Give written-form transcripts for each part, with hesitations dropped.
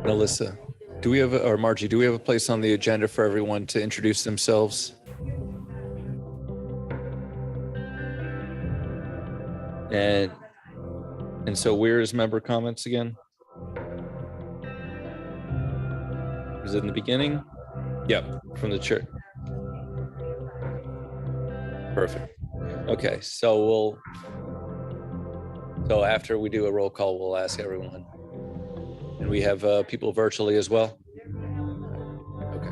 Alyssa, do we have, or Margie, do we have a place on the agenda for everyone to introduce themselves? And so where's member comments again? Is it in the beginning? Yep, from the chair. Perfect. Okay, so after we do a roll call, we'll ask everyone. And we have people virtually as well. Okay.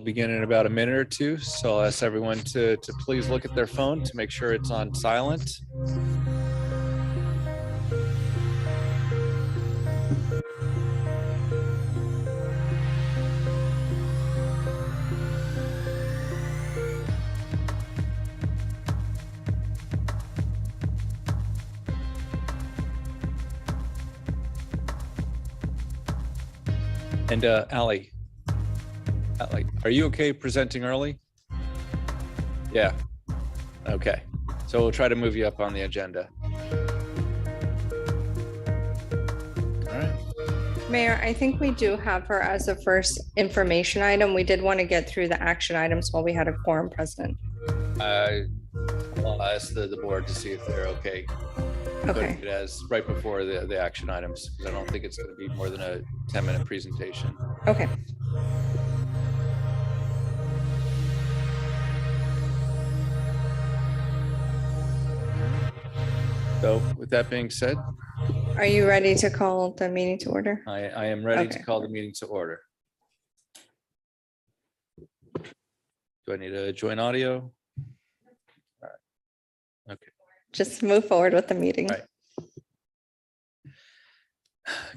begin in about a minute or two. So I'll ask everyone to please look at their phone to make sure it's on silent. And Ally, are you okay presenting early? Yeah. Okay. So we'll try to move you up on the agenda. All right. Mayor, I think we do have her as a first information item. We did want to get through the action items while we had a quorum present. I'll ask the board to see if they're okay. Okay. Putting it as right before the action items, because I don't think it's going to be more than a 10-minute presentation. Okay. So with that being said, Are you ready to call the meeting to order? I am ready to Okay. call the meeting to order. Do I need to join audio? All right. Okay. Just move forward with the meeting. Right.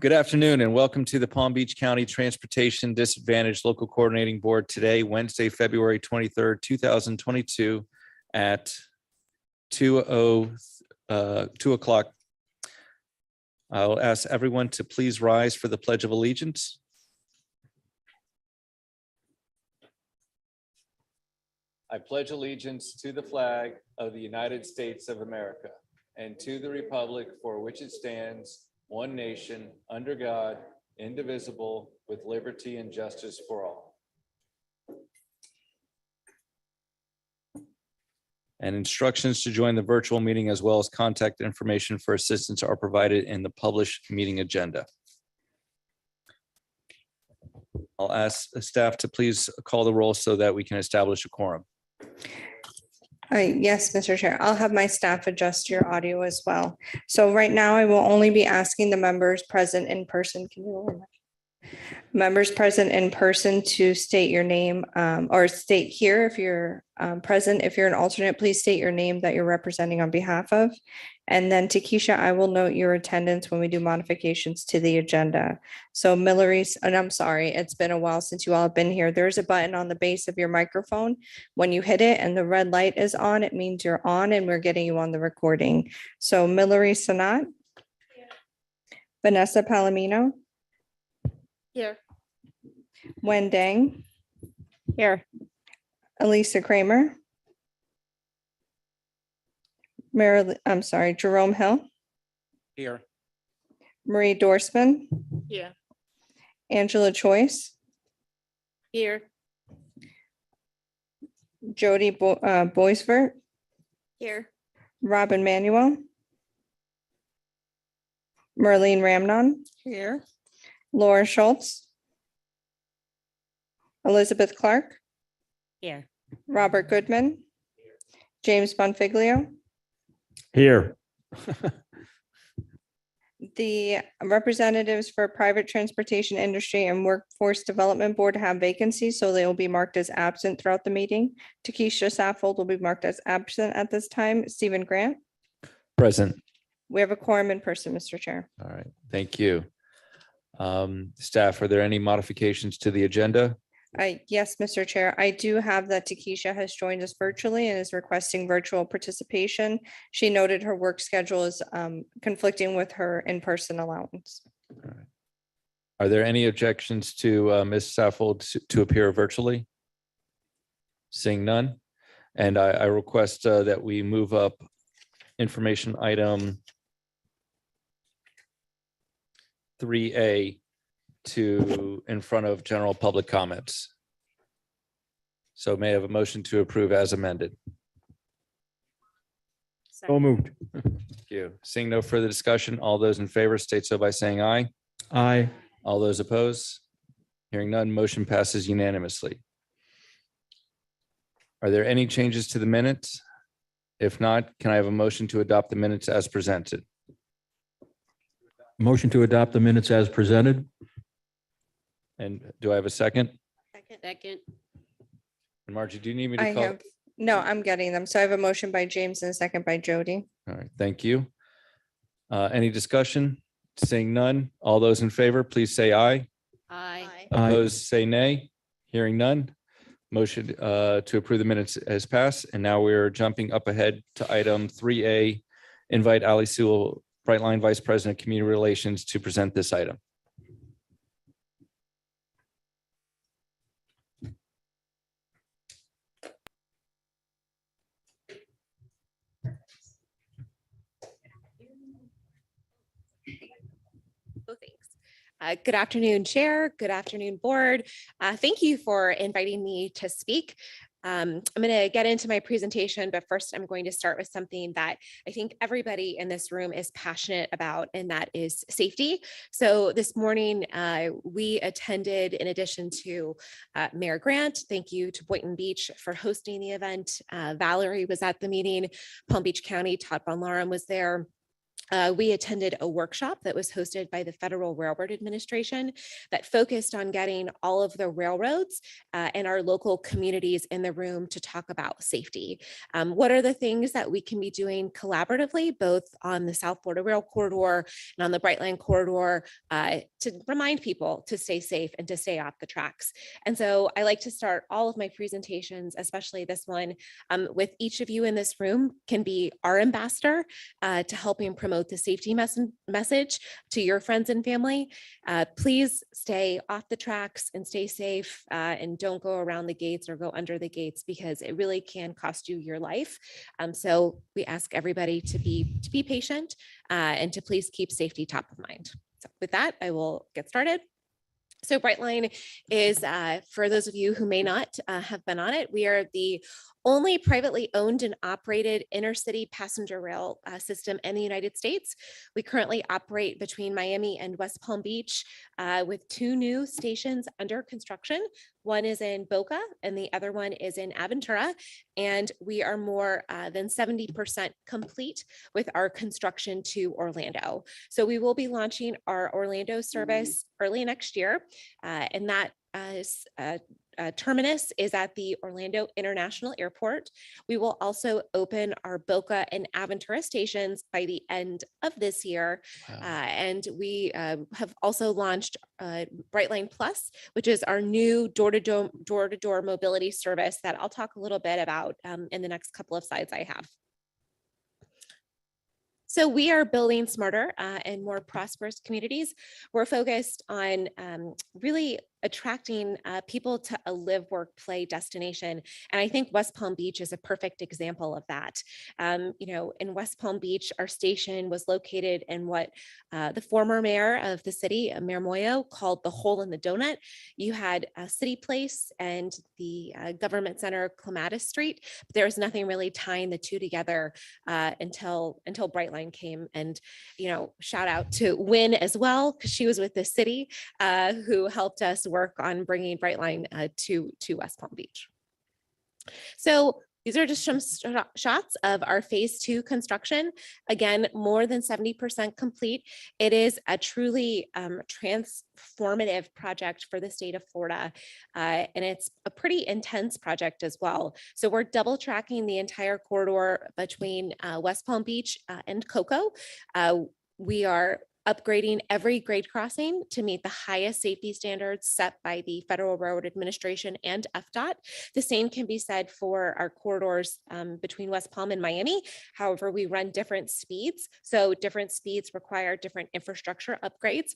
Good afternoon and welcome to the Palm Beach County Transportation Disadvantaged Local Coordinating Board today, Wednesday, February 23rd, 2022 at 2 o'clock. I'll ask everyone to please rise for the Pledge of Allegiance. I pledge allegiance to the flag of the United States of America and to the republic for which it stands, one nation, under God, indivisible, with liberty and justice for all. And instructions to join the virtual meeting as well as contact information for assistance are provided in the published meeting agenda. I'll ask the staff to please call the roll so that we can establish a quorum. Yes, Mr. Chair, I'll have my staff adjust your audio as well. So right now I will only be asking the members present in person. Can you lower my- Members present in person to state your name or state here if you're present. If you're an alternate, please state your name that you're representing on behalf of. And then Takesha, I will note your attendance when we do modifications to the agenda. So Millery's, and I'm sorry, it's been a while since you all have been here. There's a button on the base of your microphone. When you hit it and the red light is on, it means you're on and we're getting you on the recording. So Millery Sanat. Vanessa Palomino. Here. Wen Dang. Here. Elisa Kramer. Jerome Hill. Here. Marie Dorsman. Yeah. Angela Choice. Here. Jody Boisvert. Here. Robin Manuel. Merlene Ramnon. Here. Laura Schultz. Elizabeth Clark. Here. Robert Goodman. James Bonfiglio. Here. The representatives for private transportation industry and workforce development board have vacancies, so they will be marked as absent throughout the meeting. Takesha Saffold will be marked as absent at this time. Stephen Grant. Present. We have a quorum in person, Mr. Chair. All right, thank you. Staff, are there any modifications to the agenda? Yes, Mr. Chair, I do have that Takesha has joined us virtually and is requesting virtual participation. She noted her work schedule is conflicting with her in-person allowance. Are there any objections to Ms. Saffold to appear virtually? Seeing none, and I request that we move up information item 3A to in front of general public comments. So may I have a motion to approve as amended? So moved. Thank you. Seeing no further discussion, all those in favor state so by saying aye. Aye. All those opposed? Hearing none, motion passes unanimously. Are there any changes to the minutes? If not, can I have a motion to adopt the minutes as presented? Motion to adopt the minutes as presented. And do I have a second? Second. And Margie, do you need me I to call? have, no, I'm getting them. So I have a motion by James and a second by Jody. All right, thank you. Any discussion? Seeing none. All those in favor, please say aye. Aye. Aye. Opposed, say nay. Hearing none. Motion to approve the minutes has passed. And now we're jumping up ahead to item 3A. Invite Ali Sewell, Brightline Vice President, Community Relations, to present this item. Oh, thanks. Good afternoon, Chair. Good afternoon, Board. Thank you for inviting me to speak. I'm going to get into my presentation, but first I'm going to start with something that I think everybody in this room is passionate about, and that is safety. So this morning we attended, in addition to Mayor Grant, thank you to Boynton Beach for hosting the event. Valerie was at the meeting. Palm Beach County, Todd Von Larum was there. We attended a workshop that was hosted by the Federal Railroad Administration that focused on getting all of the railroads and our local communities in the room to talk about safety. What are the things that we can be doing collaboratively, both on the South Florida Rail Corridor and on the Brightline Corridor, to remind people to stay safe and to stay off the tracks. And so I like to start all of my presentations, especially this one, with each of you in this room can be our ambassador to helping promote the safety message to your friends and family. Please stay off the tracks and stay safe, and don't go around the gates or go under the gates, because it really can cost you your life. So we ask everybody to be patient and to please keep safety top of mind. So with that, I will get started. So Brightline is, for those of you who may not have been on it, we are the only privately owned and operated intercity passenger rail system in the United States. We currently operate between Miami and West Palm Beach with 2 new stations under construction. One is in Boca and the other one is in Aventura. And we are more than 70% complete with our construction to Orlando. So we will be launching our Orlando service early next year. And that terminus is at the Orlando International Airport. We will also open our Boca and Aventura stations by the end of this year. Wow. And we have also launched Brightline Plus, which is our new door-to-door mobility service that I'll talk a little bit about in the next couple of slides I have. So we are building smarter and more prosperous communities. We're focused on really attracting people to a live, work, play destination. And I think West Palm Beach is a perfect example of that. You know, in West Palm Beach, our station was located in what the former mayor of the city, Mayor Moyo, called the hole in the donut. You had City Place and the Government Center, Clematis Street. But there was nothing really tying the two together until Brightline came. And, you know, shout out to Wynn as well, because she was with the city who helped us work on bringing Brightline to West Palm Beach. So these are just some shots of our phase 2 construction. Again, more than 70% complete. It is a truly transformative project for the state of Florida. And it's a pretty intense project as well. So we're double tracking the entire corridor between West Palm Beach and Cocoa. We are upgrading every grade crossing to meet the highest safety standards set by the Federal Railroad Administration and FDOT. The same can be said for our corridors between West Palm and Miami. However, we run different speeds. So different speeds require different infrastructure upgrades.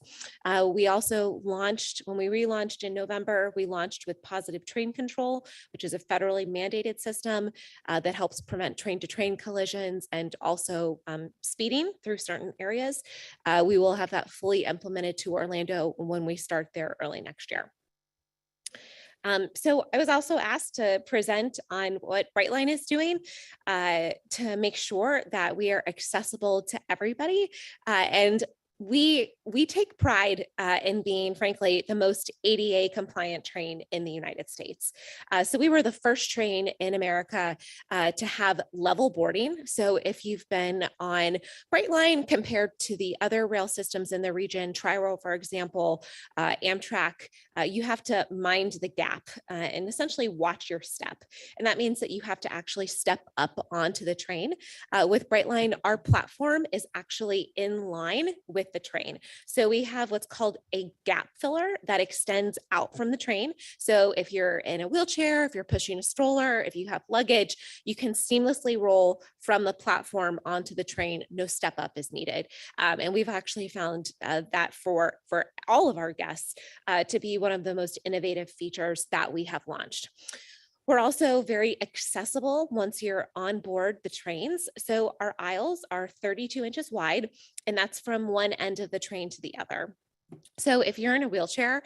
We also launched, when we relaunched in November, we launched with Positive Train Control, which is a federally mandated system that helps prevent train-to-train collisions and also speeding through certain areas. We will have that fully implemented to Orlando when we start there early next year. So I was also asked to present on what Brightline is doing to make sure that we are accessible to everybody. And we take pride in being, frankly, the most ADA compliant train in the United States. So we were the first train in America to have level boarding. So if you've been on Brightline compared to the other rail systems in the region, Tri-Rail, for example, Amtrak, you have to mind the gap and essentially watch your step. And that means that you have to actually step up onto the train. With Brightline, our platform is actually in line with the train. So we have what's called a gap filler that extends out from the train. So if you're in a wheelchair, if you're pushing a stroller, if you have luggage, you can seamlessly roll from the platform onto the train. No step up is needed. And we've actually found that for all of our guests to be one of the most innovative features that we have launched. We're also very accessible once you're on board the trains. So our aisles are 32 inches wide, and that's from one end of the train to the other. So if you're in a wheelchair,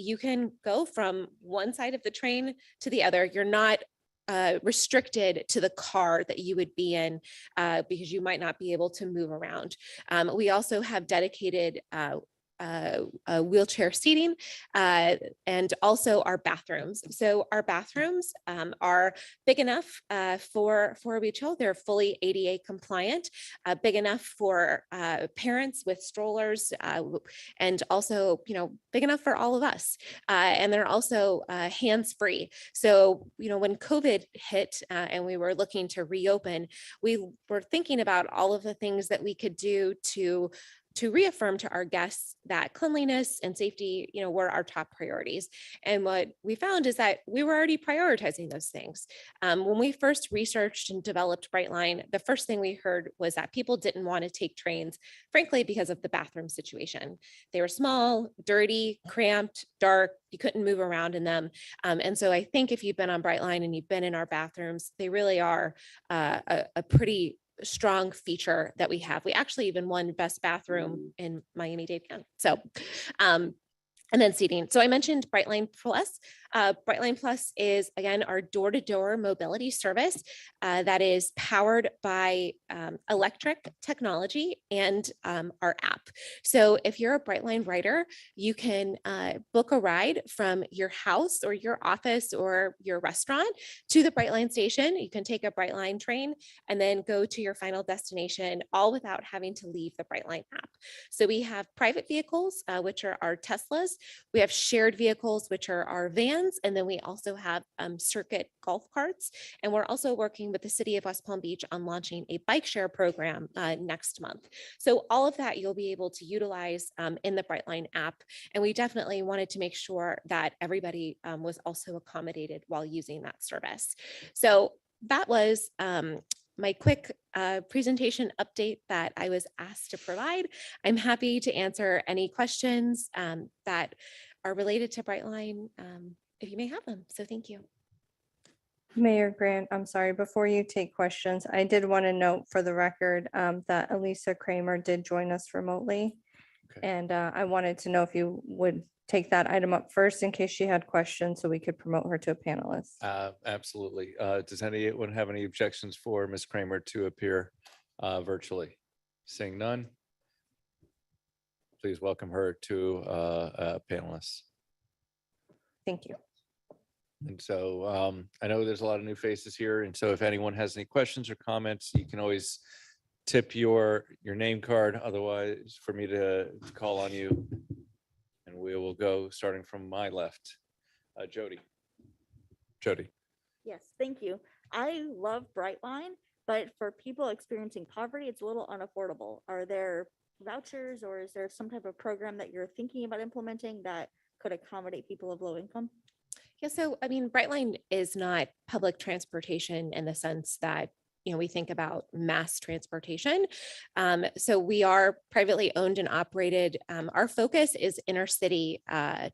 you can go from one side of the train to the other. You're not restricted to the car that you would be in because you might not be able to move around. We also have dedicated wheelchair seating and also our bathrooms. So our bathrooms are big enough for a wheelchair. They're fully ADA compliant, big enough for parents with strollers, and also, big enough for all of us. And they're also hands-free. So, when COVID hit and we were looking to reopen, we were thinking about all of the things that we could do to reaffirm to our guests that cleanliness and safety, were our top priorities. And what we found is that we were already prioritizing those things. When we first researched and developed Brightline, the first thing we heard was that people didn't want to take trains, frankly, because of the bathroom situation. They were small, dirty, cramped, dark. You couldn't move around in them. And so I think if you've been on Brightline and you've been in our bathrooms, they really are a pretty strong feature that we have. We actually even won best bathroom in Miami-Dade County. So, and then seating. So I mentioned Brightline Plus. Brightline Plus is, again, our door-to-door mobility service that is powered by electric technology and our app. So if you're a Brightline rider, you can book a ride from your house or your office or your restaurant to the Brightline station. You can take a Brightline train and then go to your final destination, all without having to leave the Brightline app. So we have private vehicles, which are our Teslas. We have shared vehicles, which are our vans, and then we also have circuit golf carts. And we're also working with the city of West Palm Beach on launching a bike share program next month. So all of that you'll be able to utilize in the Brightline app. And we definitely wanted to make sure that everybody was also accommodated while using that service. So that was my quick presentation update that I was asked to provide. I'm happy to answer any questions that are related to Brightline if you may have them. So thank you. Mayor Grant, I'm sorry, before you take questions, I did want to note for the record that Elisa Kramer did join us remotely. Okay. And I wanted to know if you would take that item up first in case she had questions so we could promote her to a panelist. Absolutely. Does anyone have any objections for Ms. Kramer to appear virtually? Seeing none, please welcome her to a panelist. Thank you. And so I know there's a lot of new faces here. And so if anyone has any questions or comments, you can always tip your name card. Otherwise, for me to call on you. And we will go starting from my left. Jody. Yes, thank you. I love Brightline, but for people experiencing poverty, it's a little unaffordable. Are there vouchers or is there some type of program that you're thinking about implementing that could accommodate people of low income? Yeah, so I mean, Brightline is not public transportation in the sense that we think about mass transportation. So we are privately owned and operated. Our focus is inner city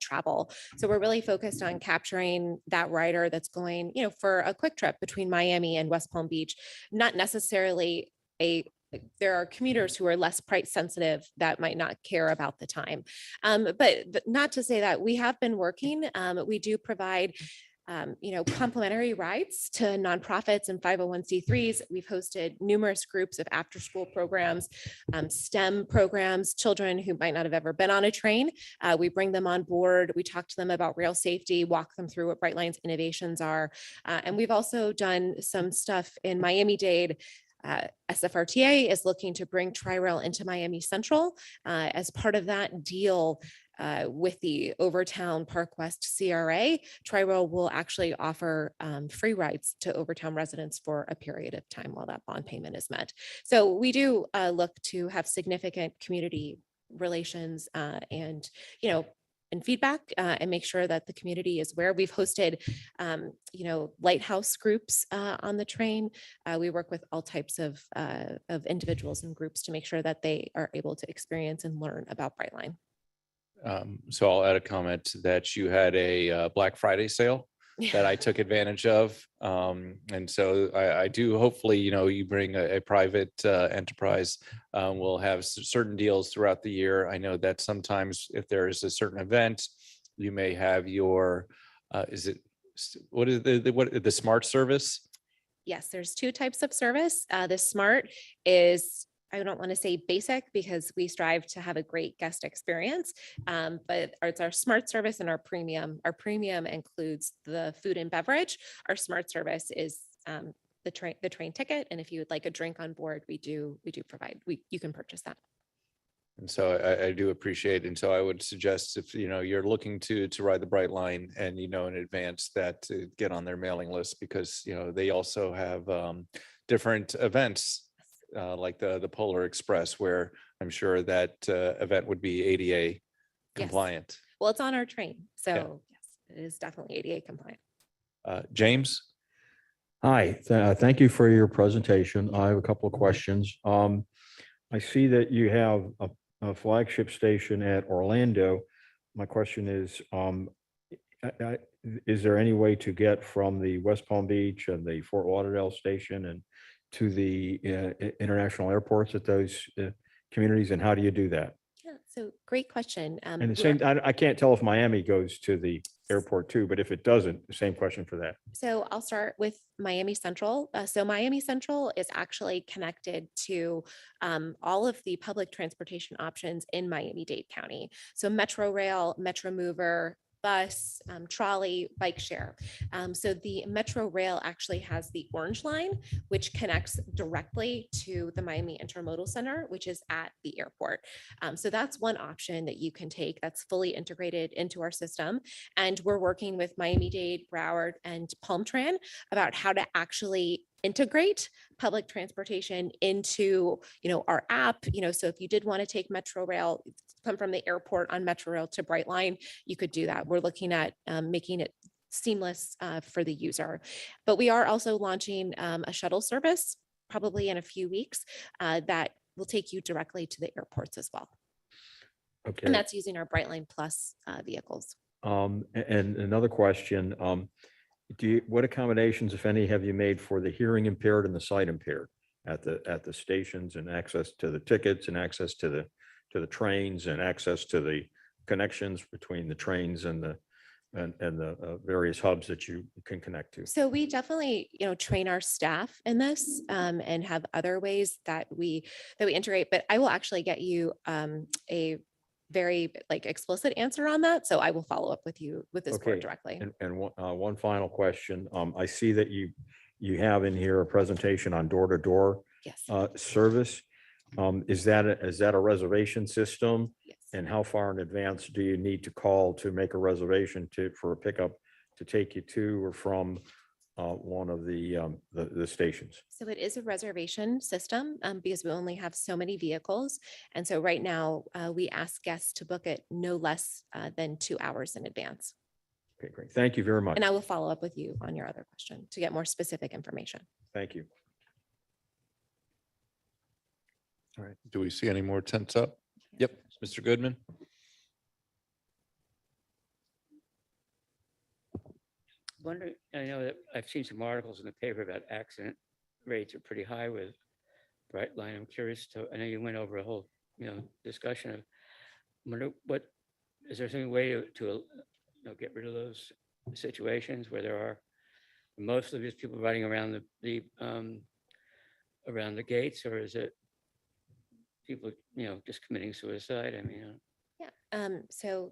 travel. So we're really focused on capturing that rider that's going, for a quick trip between Miami and West Palm Beach, not necessarily there are commuters who are less price sensitive that might not care about the time. But not to say that we have been working. We do provide complimentary rides to nonprofits and 501c3s. We've hosted numerous groups of after-school programs, STEM programs, children who might not have ever been on a train. We bring them on board. We talk to them about rail safety, walk them through what Brightline's innovations are. And we've also done some stuff in Miami-Dade. SFRTA is looking to bring Tri-Rail into Miami Central. As part of that deal, with the Overtown Park West CRA, Tri-Rail will actually offer free rides to Overtown residents for a period of time while that bond payment is met. So we do look to have significant community relations and, and feedback and make sure that the community is aware. We've hosted, lighthouse groups on the train. We work with all types of individuals and groups to make sure that they are able to experience and learn about Brightline. So I'll add a comment that you had a Black Friday sale that I took advantage of. And so I do, hopefully, you bring a private enterprise, will have certain deals throughout the year. I know that sometimes if there is a certain event, you may have your, what is the smart service? Yes, there's two types of service. The smart is, I don't want to say basic because we strive to have a great guest experience, but it's our smart service and our premium. Our premium includes the food and beverage. Our smart service is the train ticket. And if you would like a drink on board, we do provide, you can purchase that. And so I do appreciate, and so I would suggest if, you're looking to ride the Brightline and, in advance that to get on their mailing list because, they also have different events like the Polar Express, where I'm sure that event would be ADA compliant. Well, it's on our train. So Yeah. yes, it is definitely ADA compliant. James? Hi, thank you for your presentation. I have a couple of questions. I see that you have a flagship station at Orlando. My question is there any way to get from the West Palm Beach and the Fort Lauderdale station and to the international airports at those communities, and how do you do that? Yeah, so great question. And the same, I can't tell if Miami goes to the airport too, but if it doesn't, the same question for that. So I'll start with Miami Central. So Miami Central is actually connected to all of the public transportation options in Miami-Dade County. So Metro Rail, Metro Mover, bus, trolley, bike share. So the Metro Rail actually has the Orange Line, which connects directly to the Miami Intermodal Center, which is at the airport. So that's one option that you can take that's fully integrated into our system. And we're working with Miami-Dade, Broward, and Palm Tran about how to actually integrate public transportation into, our app. So if you did want to take Metro Rail, come from the airport on Metro Rail to Brightline, you could do that. We're looking at making it seamless for the user. But we are also launching a shuttle service probably in a few weeks that will take you directly to the airports as well. Okay. And that's using our Brightline Plus vehicles. And another question, what accommodations, if any, have you made for the hearing impaired and the sight impaired at the stations, and access to the tickets and access to the trains and access to the connections between the trains and the various hubs that you can connect to? So we definitely, train our staff in this and have other ways that we integrate, but I will actually get you a very explicit answer on that. So I will follow up with you with this board Okay. directly. And one final question. I see that you have in here a presentation on door-to-door Yes. service. Is that a reservation system? Yes. And how far in advance do you need to call to make a reservation for a pickup to take you to or from one of the stations? So it is a reservation system because we only have so many vehicles. And so right now we ask guests to book it no less than 2 hours in advance. Okay, great. Thank you very much. And I will follow up with you on your other question to get more specific information. Thank you. All right. Do we see any more tents up? Yep. Mr. Goodman? Wondering, I know that I've seen some articles in the paper about accident rates are pretty high with Brightline. I'm curious I know you went over a whole, discussion of, wonder is there some way to get rid of those situations where there are mostly just people riding around around the gates, or is it people, just committing suicide? I mean, Yeah,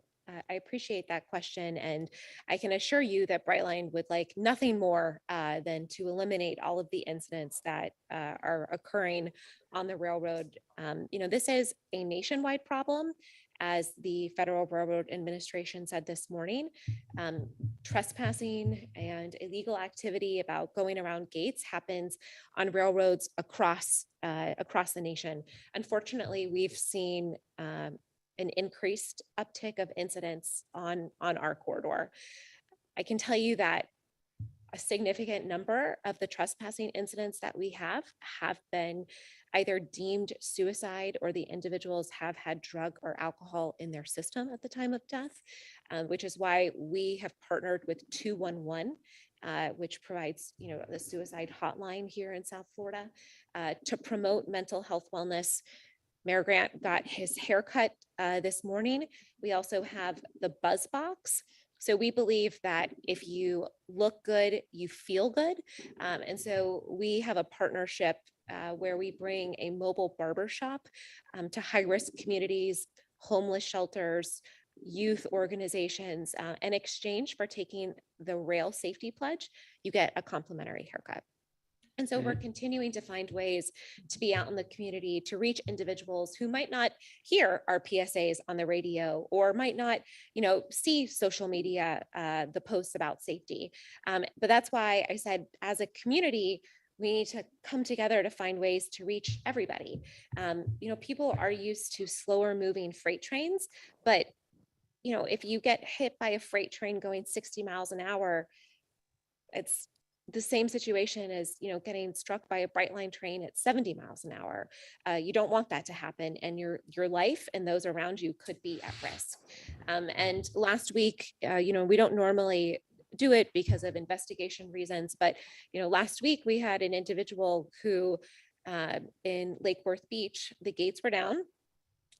I appreciate that question, and I can assure you that Brightline would like nothing more than to eliminate all of the incidents that are occurring on the railroad. This is a nationwide problem, as the Federal Railroad Administration said this morning. Trespassing and illegal activity about going around gates happens on railroads across the nation. Unfortunately, we've seen an increased uptick of incidents on our corridor. I can tell you that a significant number of the trespassing incidents that we have been either deemed suicide, or the individuals have had drug or alcohol in their system at the time of death, which is why we have partnered with 211, which provides, the suicide hotline here in South Florida, to promote mental health wellness. Mayor Grant got his haircut this morning. We also have the Buzz Box. So we believe that if you look good, you feel good. And so we have a partnership where we bring a mobile barber shop to high-risk communities, homeless shelters, youth organizations. In exchange for taking the rail safety pledge, you get a complimentary haircut. And so we're continuing to find ways to be out in the community to reach individuals who might not hear our PSAs on the radio, or might not, see social media, the posts about safety. But that's why I said, as a community, we need to come together to find ways to reach everybody. People are used to slower moving freight trains, but if you get hit by a freight train going 60 miles an hour, it's the same situation as, getting struck by a Brightline train at 70 miles an hour. You don't want that to happen, and your life and those around you could be at risk. And last week, we don't normally do it because of investigation reasons, but, last week we had an individual who in Lake Worth Beach, the gates were down.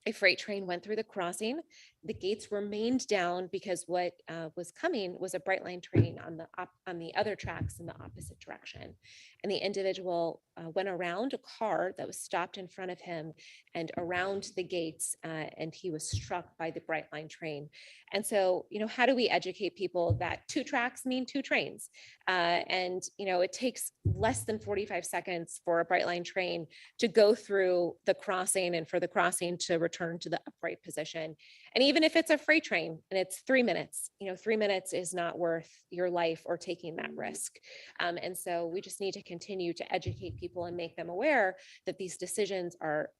A freight train went through the crossing. The gates remained down because what was coming was a Brightline train on the other tracks in the opposite direction. And the individual went around a car that was stopped in front of him and around the gates, and he was struck by the Brightline train. And so, how do we educate people that 2 tracks mean 2 trains? And, it takes less than 45 seconds for a Brightline train to go through the crossing and for the crossing to return to the upright position. And even if it's a freight train and it's 3 minutes, 3 minutes is not worth your life or taking that risk. And so we just need to continue to educate people and make them aware that these decisions are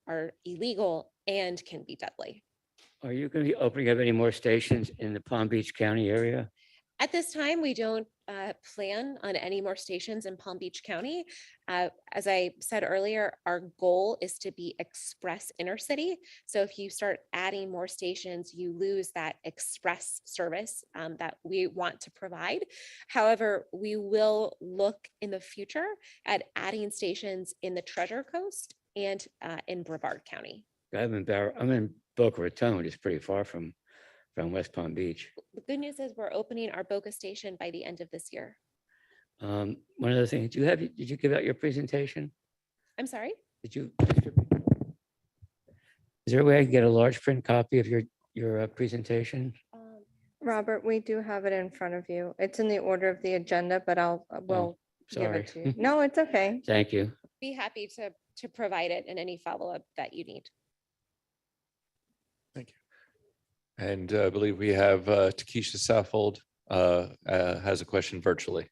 illegal and can be deadly. are you going to be opening up any more stations in the Palm Beach County area? At this time, we don't plan on any more stations in Palm Beach County. As I said earlier, our goal is to be express intercity. So if you start adding more stations, you lose that express service that we want to provide. However, we will look in the future at adding stations in the Treasure Coast and in Brevard County. I'm in Boca Raton, which is pretty far from West Palm Beach. The good news is we're opening our Boca station by the end of this year. One other thing, did you give out your presentation? I'm sorry? Did you? Is there a way I can get a large print copy of your presentation? Robert, we do have it in front of you. It's in the order of the agenda, but we'll give Sorry. it to you. No, it's okay. Thank you. Be happy to provide it in any follow-up that you need. And I believe we have Takesha Saffold has a question virtually.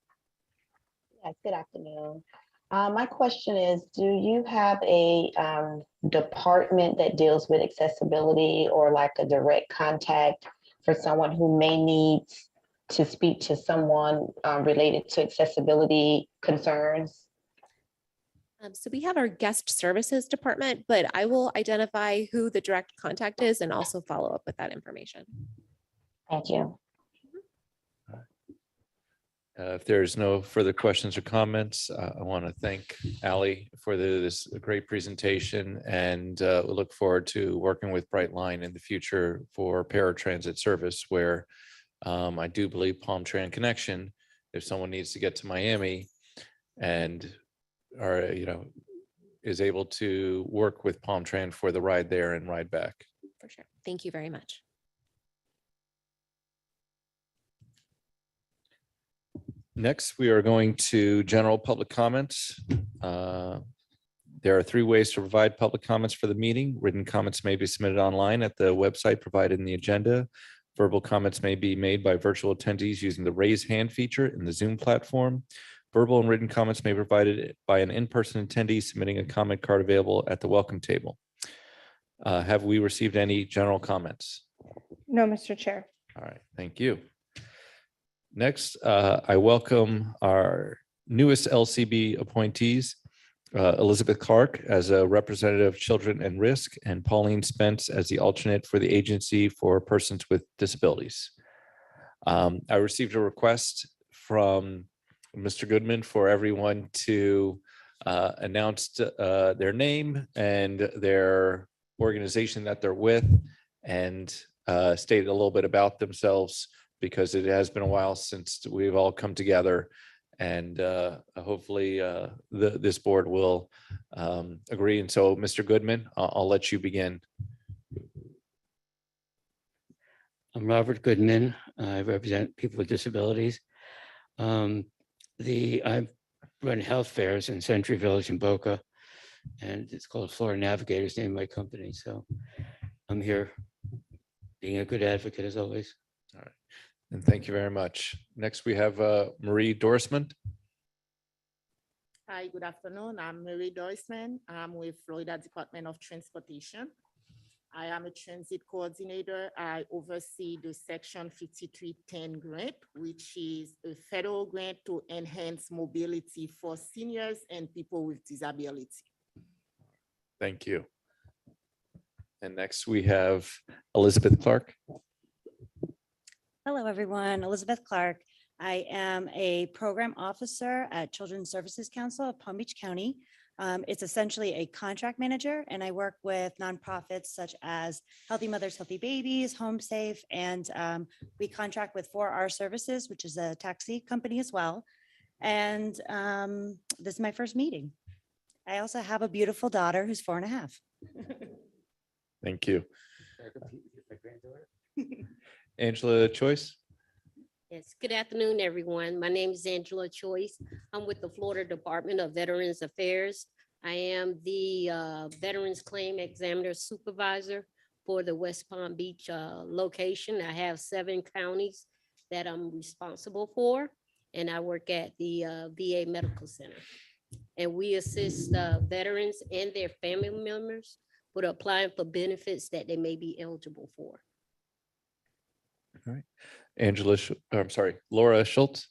Yes, good afternoon. My question is, do you have a department that deals with accessibility, or like a direct contact for someone who may need to speak to someone related to accessibility concerns? So we have our guest services department, but I will identify who the direct contact is and also follow up with that information. Thank you. If there's no further questions or comments, I want to thank Ally for this great presentation, and we look forward to working with Brightline in the future for paratransit service, where I do believe Palm Tran Connection, if someone needs to get to Miami and are, is able to work with Palm Tran for the ride there and ride back. For sure. Thank you very much. Next, we are going to general public comments. There are 3 ways to provide public comments for the meeting. Written comments may be submitted online at the website provided in the agenda. Verbal comments may be made by virtual attendees using the raise hand feature in the Zoom platform. Verbal and written comments may be provided by an in-person attendee submitting a comment card available at the welcome table. Have we received any general comments? No, Mr. Chair. All right, thank you. Next, I welcome our newest LCB appointees, Elizabeth Clark as a representative of Children and Risk, and Pauline Spence as the alternate for the Agency for Persons with Disabilities. I received a request from Mr. Goodman for everyone to announce their name and their organization that they're with, and state a little bit about themselves, because it has been a while since we've all come together, and hopefully this board will agree. And so, Mr. Goodman, I'll let you begin. I'm Robert Goodman. I represent people with disabilities. I run health fairs in Century Village in Boca, and it's called Florida Navigators, name of my company. So I'm here being a good advocate as always. All right, and thank you very much. Next, we have Marie Dorsman. Hi, good afternoon. I'm Marie Doisman. I'm with Florida Department of Transportation. I am a transit coordinator. I oversee the Section 5310 grant, which is a federal grant to enhance mobility for seniors and people with disability. Thank you. And next we have Elizabeth Clark. Hello, everyone. Elizabeth Clark. I am a program officer at Children's Services Council of Palm Beach County. It's essentially a contract manager, and I work with nonprofits such as Healthy Mothers, Healthy Babies, Home Safe, and we contract with 4R Services, which is a taxi company as well. And this is my first meeting. I also have a beautiful daughter who's 4.5. Thank you. Angela Choice. Yes, good afternoon, everyone. My name is Angela Choice. I'm with the Florida Department of Veterans Affairs. I am the Veterans Claim Examiner Supervisor for the West Palm Beach location. I have 7 counties that I'm responsible for, and I work at the VA Medical Center. And we assist veterans and their family members with applying for benefits that they may be eligible for. All right. Laura Schultz.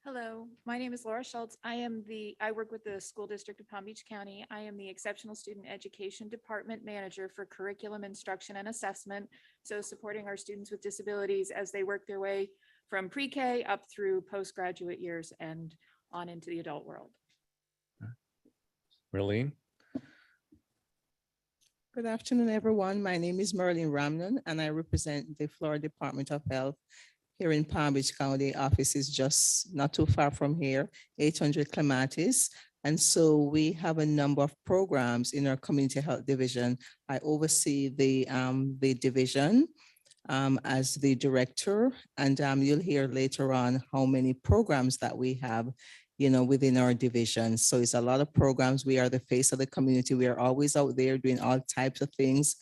Hello, my name is Laura Schultz. I work with the School District of Palm Beach County. I am the Exceptional Student Education Department Manager for Curriculum Instruction and Assessment. So supporting our students with disabilities as they work their way from pre-K up through postgraduate years and on into the adult world. Marlene. Good afternoon, everyone. My name is Merlin Ramnon, and I represent the Florida Department of Health here in Palm Beach County. Office is just not too far from here, 800 Clematis. And so we have a number of programs in our community health division. I oversee the division as the director, and you'll hear later on how many programs that we have within our division. So it's a lot of programs. We are the face of the community. We are always out there doing all types of things,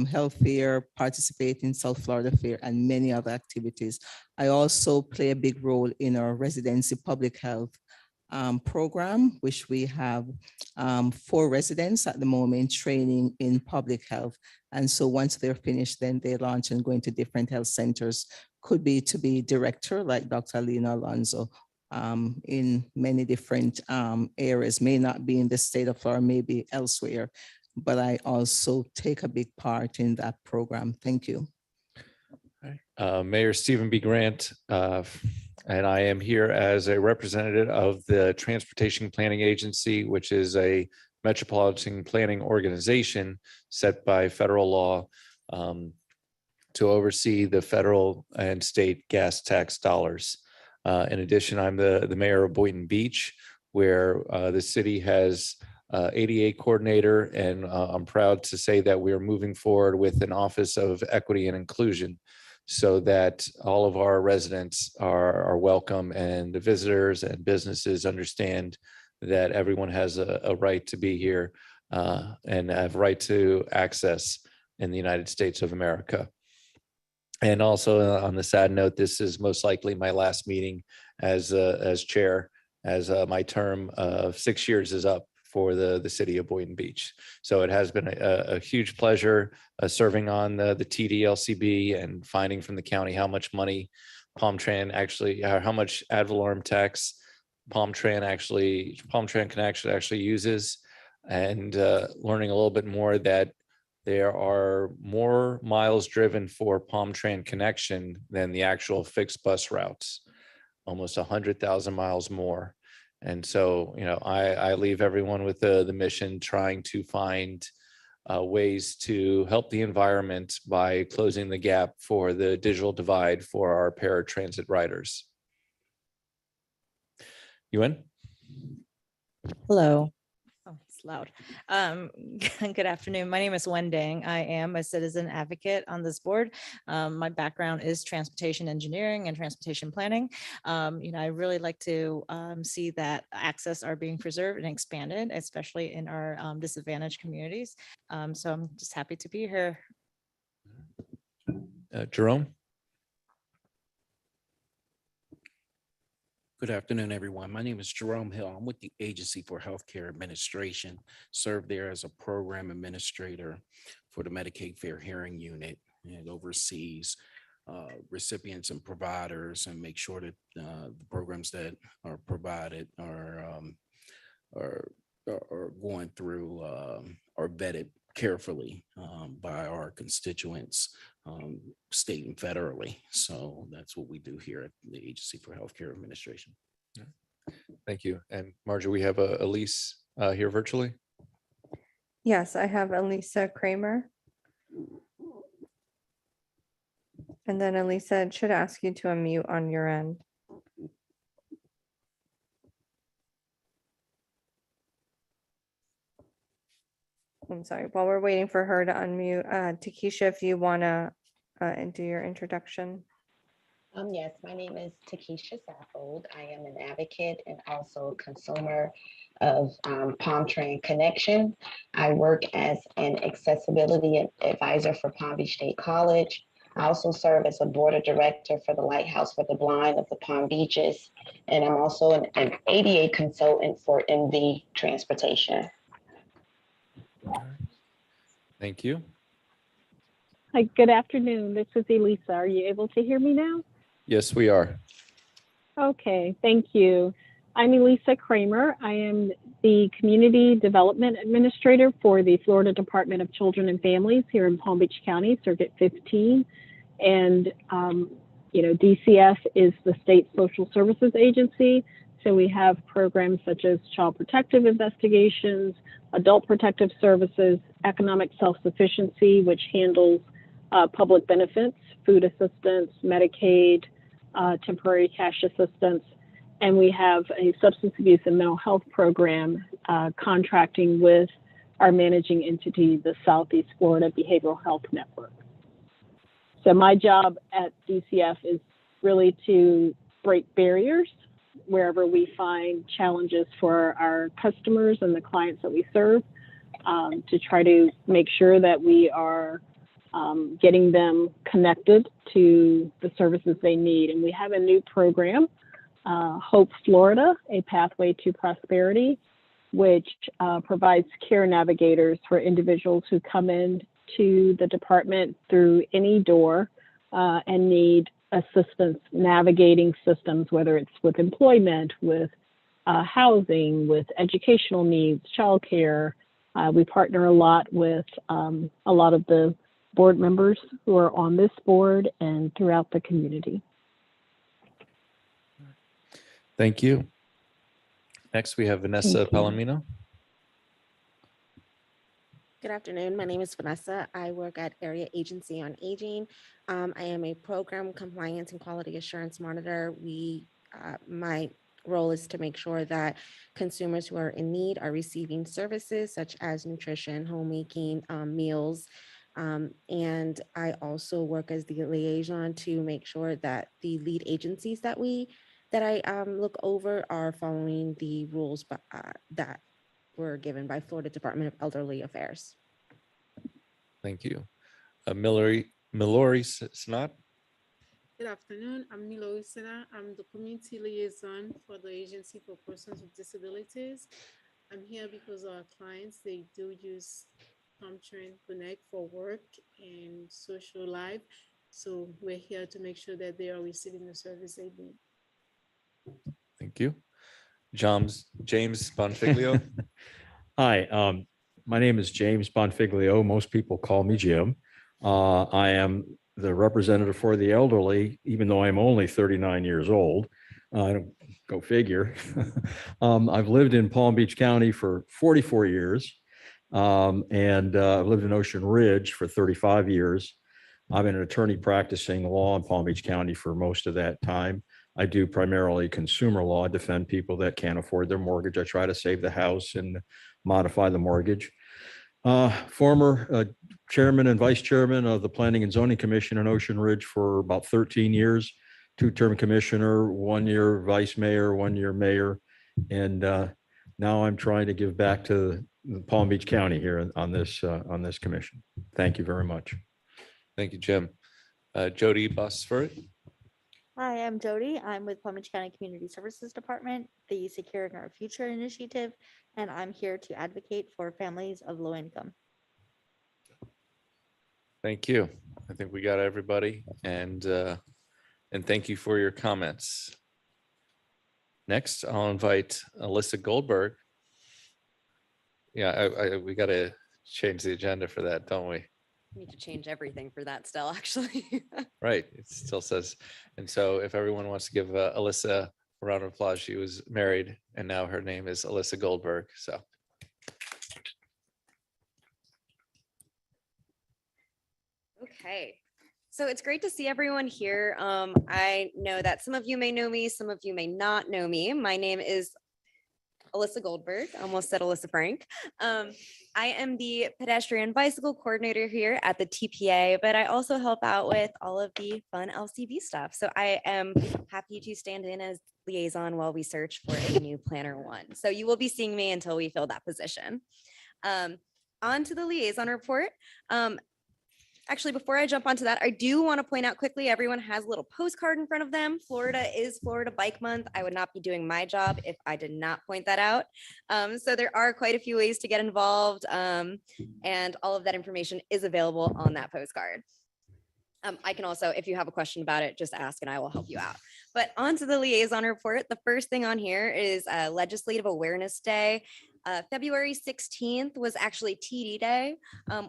health fair, participate in South Florida Fair, and many other activities. I also play a big role in our residency public health program, which we have 4 residents at the moment training in public health. And so once they're finished, then they launch and go into different health centers. Could be to be director like Dr. Lena Alonso, in many different areas, may not be in the state of Florida, maybe elsewhere, but I also take a big part in that program. Thank you. Mayor Stephen B. Grant, and I am here as a representative of the Transportation Planning Agency, which is a metropolitan planning organization set by federal law to oversee the federal and state gas tax dollars. In addition, I'm the mayor of Boynton Beach, where the city has ADA coordinator, and I'm proud to say that we are moving forward with an Office of Equity and Inclusion so that all of our residents are welcome and the visitors and businesses understand that everyone has a right to be here and have right to access in the United States of America. And also on the sad note, this is most likely my last meeting as chair, as my term of 6 years is up for the city of Boynton Beach. So it has been a huge pleasure serving on the TDLCB and finding from the county how much money Palm Tran actually, how much ad valorem tax Palm Tran Connection actually uses, and learning a little bit more that there are more miles driven for Palm Tran Connection than the actual fixed bus routes, almost 100,000 miles more. And so, I leave everyone with the mission, trying to find ways to help the environment by closing the gap for the digital divide for our paratransit riders. Yuen? Hello. Oh, it's loud. Good afternoon. My name is Wen Dang. I am a citizen advocate on this board. My background is transportation engineering and transportation planning. I really like to see that access are being preserved and expanded, especially in our disadvantaged communities. So I'm just happy to be here. Jerome? Good afternoon, everyone. My name is Jerome Hill. I'm with the Agency for Healthcare Administration, served there as a program administrator for the Medicaid Fair Hearing Unit, and oversees recipients and providers and make sure that the programs that are provided are going through are vetted carefully by our constituents, state and federally. So that's what we do here at the Agency for Healthcare Administration. Thank you. And Marjorie, we have Elise here virtually. Yes, I have Elisa Kramer. And then Elisa, it should ask you to unmute on your end. I'm sorry, while we're waiting for her to unmute, Takesha, if you want to do your introduction. Yes, my name is Takesha Saffold. I am an advocate and also a consumer of Palm Tran Connection. I work as an accessibility advisor for Palm Beach State College. I also serve as a board of director for the Lighthouse for the Blind of the Palm Beaches. And I'm also an ADA consultant for MV Transportation. Thank you. Hi, good afternoon. This is Elisa. Are you able to hear me now? Yes, we are. Okay, thank you. I'm Elisa Kramer. I am the Community Development Administrator for the Florida Department of Children and Families here in Palm Beach County, Circuit 15. And, DCF is the state social services agency. So we have programs such as child protective investigations, adult protective services, economic self-sufficiency, which handles public benefits, food assistance, Medicaid, temporary cash assistance. And we have a substance abuse and mental health program contracting with our managing entity, the Southeast Florida Behavioral Health Network. So my job at DCF is really to break barriers wherever we find challenges for our customers and the clients that we serve, to try to make sure that we are getting them connected to the services they need. And we have a new program, Hope Florida, a Pathway to Prosperity, which provides care navigators for individuals who come in to the department through any door and need assistance navigating systems, whether it's with employment, with housing, with educational needs, childcare. We partner a lot with a lot of the board members who are on this board and throughout the community. Thank you. Next, we have Vanessa Thank you. Palomino. Good afternoon. My name is Vanessa. I work at Area Agency on Aging. I am a program compliance and quality assurance monitor. My role is to make sure that consumers who are in need are receiving services such as nutrition, homemaking, meals. And I also work as the liaison to make sure that the lead agencies that I look over are following the rules that were given by Florida Department of Elderly Affairs. Thank you. Mallory Snot. Good afternoon. I'm Milo Isena. I'm the community liaison for the Agency for Persons with Disabilities. I'm here because our clients, they do use ComTrain Connect for work and social life. So we're here to make sure that they are receiving the service they need. Thank you. James Bonfiglio. Hi, my name is James Bonfiglio. Most people call me Jim. I am the representative for the elderly, even though I'm only 39 years old. Go figure. I've lived in Palm Beach County for 44 years. And I've lived in Ocean Ridge for 35 years. I've been an attorney practicing law in Palm Beach County for most of that time. I do primarily consumer law, defend people that can't afford their mortgage. I try to save the house and modify the mortgage. Former chairman and vice chairman of the Planning and Zoning Commission in Ocean Ridge for about 13 years, two-term commissioner, 1 year vice mayor, 1 year mayor. And now I'm trying to give back to Palm Beach County here on this commission. Thank you very much. Thank you, Jim. Jody Bosford. Hi, I'm Jody. I'm with Palm Beach County Community Services Department, the Securing Our Future initiative, and I'm here to advocate for families of low income. Thank you. I think we got everybody, and thank you for your comments. Next, I'll invite Alyssa Goldberg. Yeah, we got to change the agenda for that, don't we? Need to change everything for that still, actually. Right, it still says, and so if everyone wants to give Alyssa a round of applause, she was married and now her name is Alyssa Goldberg, so. Okay, so it's great to see everyone here. I know that some of you may know me, some of you may not know me. My name is Alyssa Goldberg, I almost said Alyssa Frank. I am the pedestrian bicycle coordinator here at the TPA, but I also help out with all of the fun LCB stuff. So I am happy to stand in as liaison while we search for a new planner one. So you will be seeing me until we fill that position. On to the liaison report. Actually, before I jump onto that, I do want to point out quickly, everyone has a little postcard in front of them. Florida is Florida Bike Month. I would not be doing my job if I did not point that out. So there are quite a few ways to get involved, and all of that information is available on that postcard. I can also, if you have a question about it, just ask and I will help you out. But on to the liaison report. The first thing on here is Legislative Awareness Day. February 16th was actually TD Day,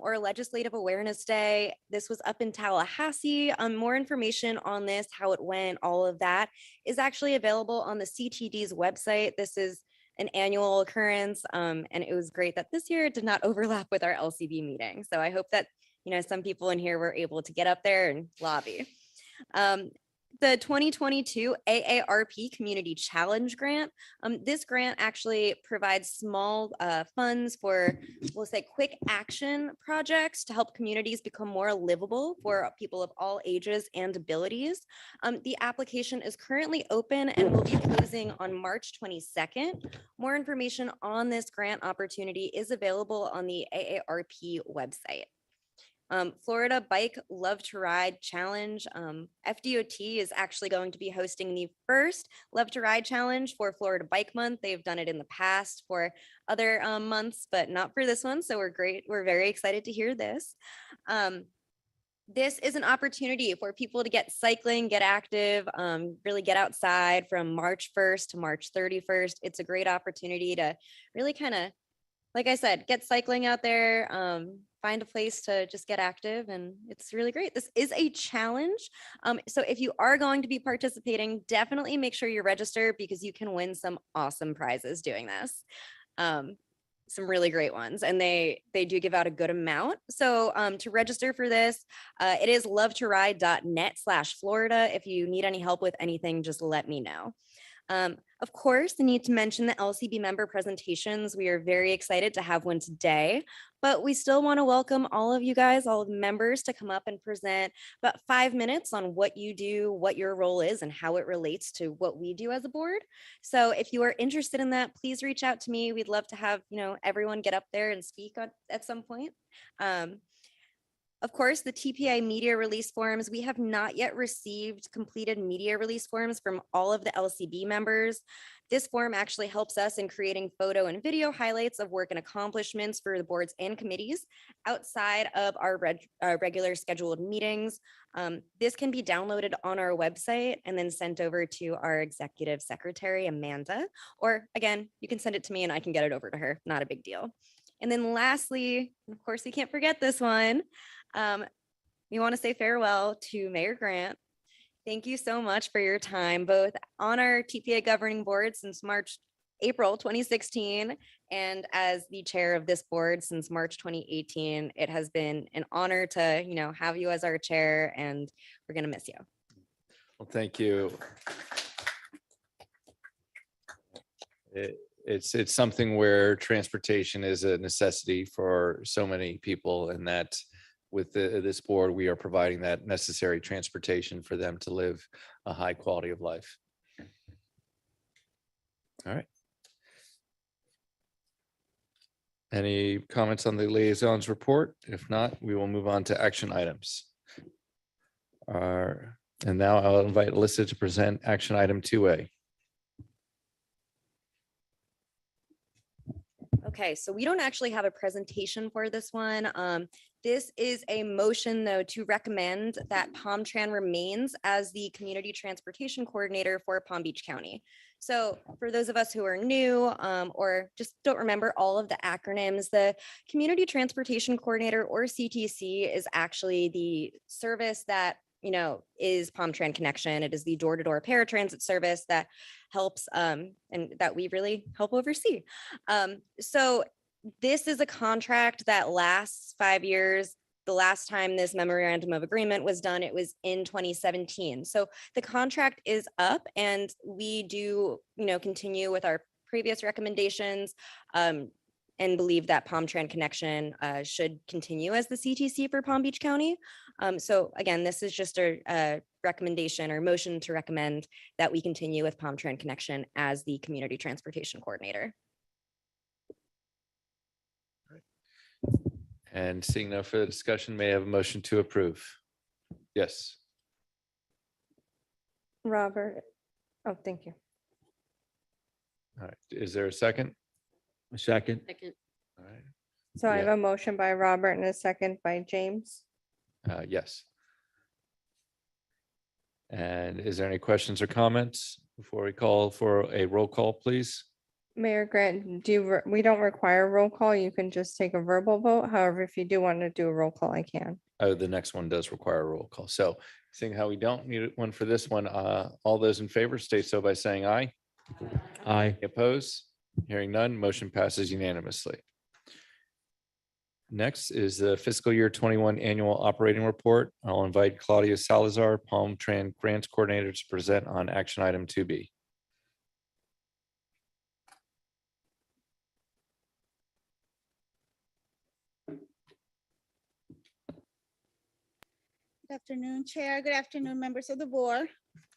or Legislative Awareness Day. This was up in Tallahassee. More information on this, how it went, all of that is actually available on the CTD's website. This is an annual occurrence, and it was great that this year it did not overlap with our LCB meeting. So I hope that, you know, some people in here were able to get up there and lobby. The 2022 AARP Community Challenge Grant. This grant actually provides small funds for, we'll say, quick action projects to help communities become more livable for people of all ages and abilities. The application is currently open and will be closing on March 22nd. More information on this grant opportunity is available on the AARP website. Florida Bike Love to Ride Challenge. FDOT is actually going to be hosting the first Love to Ride Challenge for Florida Bike Month. They've done it in the past for other months, but not for this one. So we're very excited to hear this. This is an opportunity for people to get cycling, get active, really get outside from March 1st to March 31st. It's a great opportunity to really kind of, like I said, get cycling out there, find a place to just get active, and it's really great. This is a challenge. So if you are going to be participating, definitely make sure you're registered because you can win some awesome prizes doing this. some really great ones, and they do give out a good amount. So to register for this, it is lovetoride.net/Florida. If you need any help with anything, just let me know. Of course, I need to mention the LCB member presentations. We are very excited to have one today, but we still want to welcome all of you guys, all of the members, to come up and present about 5 minutes on what you do, what your role is, and how it relates to what we do as a board. So if you are interested in that, please reach out to me. We'd love to have, everyone get up there and speak at some point. Of course, the TPA media release forms, we have not yet received completed media release forms from all of the LCB members. This form actually helps us in creating photo and video highlights of work and accomplishments for the boards and committees outside of our regular scheduled meetings. This can be downloaded on our website and then sent over to our executive secretary, Amanda, or again, you can send it to me and I can get it over to her, not a big deal. And then lastly, of course, we can't forget this one. We want to say farewell to Mayor Grant. Thank you so much for your time, both on our TPA governing board since April 2016, and as the chair of this board since March 2018. It has been an honor to, have you as our chair, and we're going to miss you. Well, thank you. It's something where transportation is a necessity for so many people, and that with this board, we are providing that necessary transportation for them to live a high quality of life. All right. Any comments on the liaisons report? If not, we will move on to action items. And now I'll invite Alyssa to present action item 2A. Okay, so we don't actually have a presentation for this one. This is a motion, though, to recommend that PalmTran remains as the community transportation coordinator for Palm Beach County. So for those of us who are new or just don't remember all of the acronyms, the community transportation coordinator, or CTC, is actually the service that is PalmTran Connection. It is the door-to-door paratransit service that helps and that we really help oversee. So this is a contract that lasts 5 years. The last time this memorandum of agreement was done, it was in 2017. So the contract is up, and we do, continue with our previous recommendations and believe that PalmTran Connection should continue as the CTC for Palm Beach County. So again, this is just a recommendation or motion to recommend that we continue with PalmTran Connection as the community transportation coordinator. And seeing no further discussion, may I have a motion to approve? Yes. Robert. Oh, thank you. All right. Is there a second? A second. Second. All right. So I have Yeah. a motion by Robert and a second by James. Yes. And is there any questions or comments before we call for a roll call, please? Mayor Grant, we don't require a roll call. You can just take a verbal vote. However, if you do want to do a roll call, I can. Oh, the next one does require a roll call. So seeing how we don't need one for this one, all those in favor state so by saying aye. Aye. Opposed? Hearing none, motion passes unanimously. Next is the fiscal year 21 annual operating report. I'll invite Claudia Salazar, PalmTran Grants Coordinator, to present on action item 2B. Good afternoon, Chair. Good afternoon, members of the board.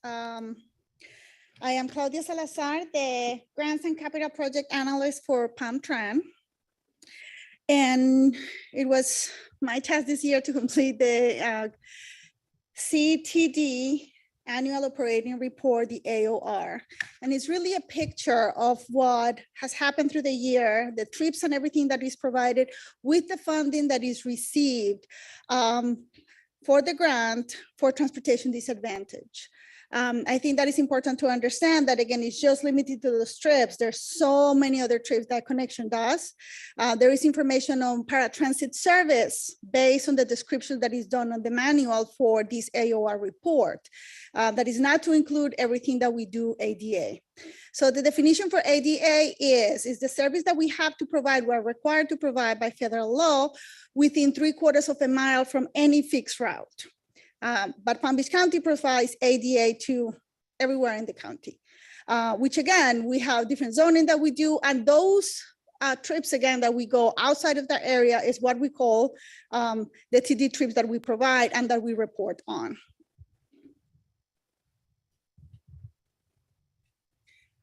I am Claudia Salazar, the Grants and Capital Project Analyst for PalmTran. And it was my task this year to complete the CTD Annual Operating Report, the AOR. And it's really a picture of what has happened through the year, the trips and everything that is provided with the funding that is received for the grant for transportation disadvantage. I think that is important to understand that, again, it's just limited to those trips. There's so many other trips that Connection does. There is information on paratransit service based on the description that is done on the manual for this AOR report. That is not to include everything that we do ADA. So the definition for ADA is the service that we have to provide, we're required to provide by federal law within 3/4 of a mile from any fixed route. But Palm Beach County provides ADA to everywhere in the county, which again, we have different zoning that we do. And those trips, again, that we go outside of that area is what we call the TD trips that we provide and that we report on.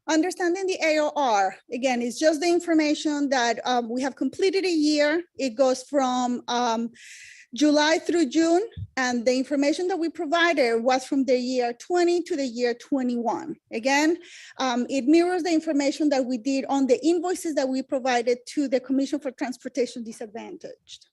Understanding the AOR, again, is just the information that we have completed a year. It goes from July through June, and the information that we provided was from the year 20 to the year 21. Again, it mirrors the information that we did on the invoices that we provided to the Commission for Transportation Disadvantaged.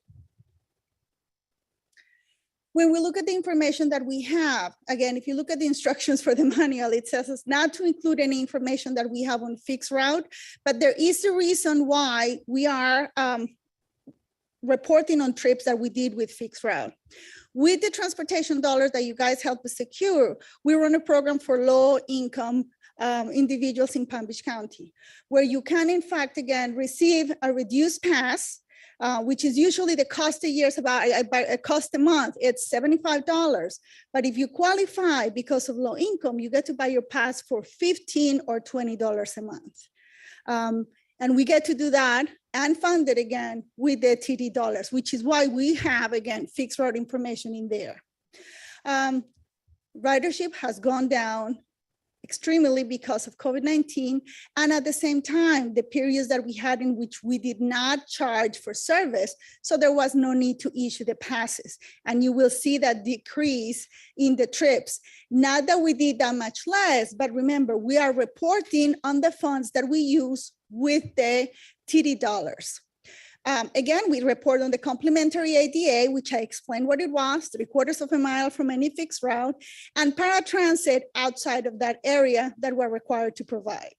When we look at the information that we have, again, if you look at the instructions for the manual, it says us not to include any information that we have on fixed route, but there is a reason why we are reporting on trips that we did with fixed route. With the transportation dollars that you guys helped us secure, we run a program for low-income individuals in Palm Beach County, where you can, in fact, again, receive a reduced pass, which is usually the cost a year is about a cost a month. It's $75. But if you qualify because of low income, you get to buy your pass for $15 or $20 a month. And we get to do that and fund it again with the TD dollars, which is why we have, again, fixed route information in there. Ridership has gone down extremely because of COVID-19. And at the same time, the periods that we had in which we did not charge for service, so there was no need to issue the passes. And you will see that decrease in the trips. Not that we did that much less, but remember, we are reporting on the funds that we use with the TD dollars. Again, we report on the complimentary ADA, which I explained what it was, 3/4 of a mile from any fixed route, and paratransit outside of that area that we're required to provide.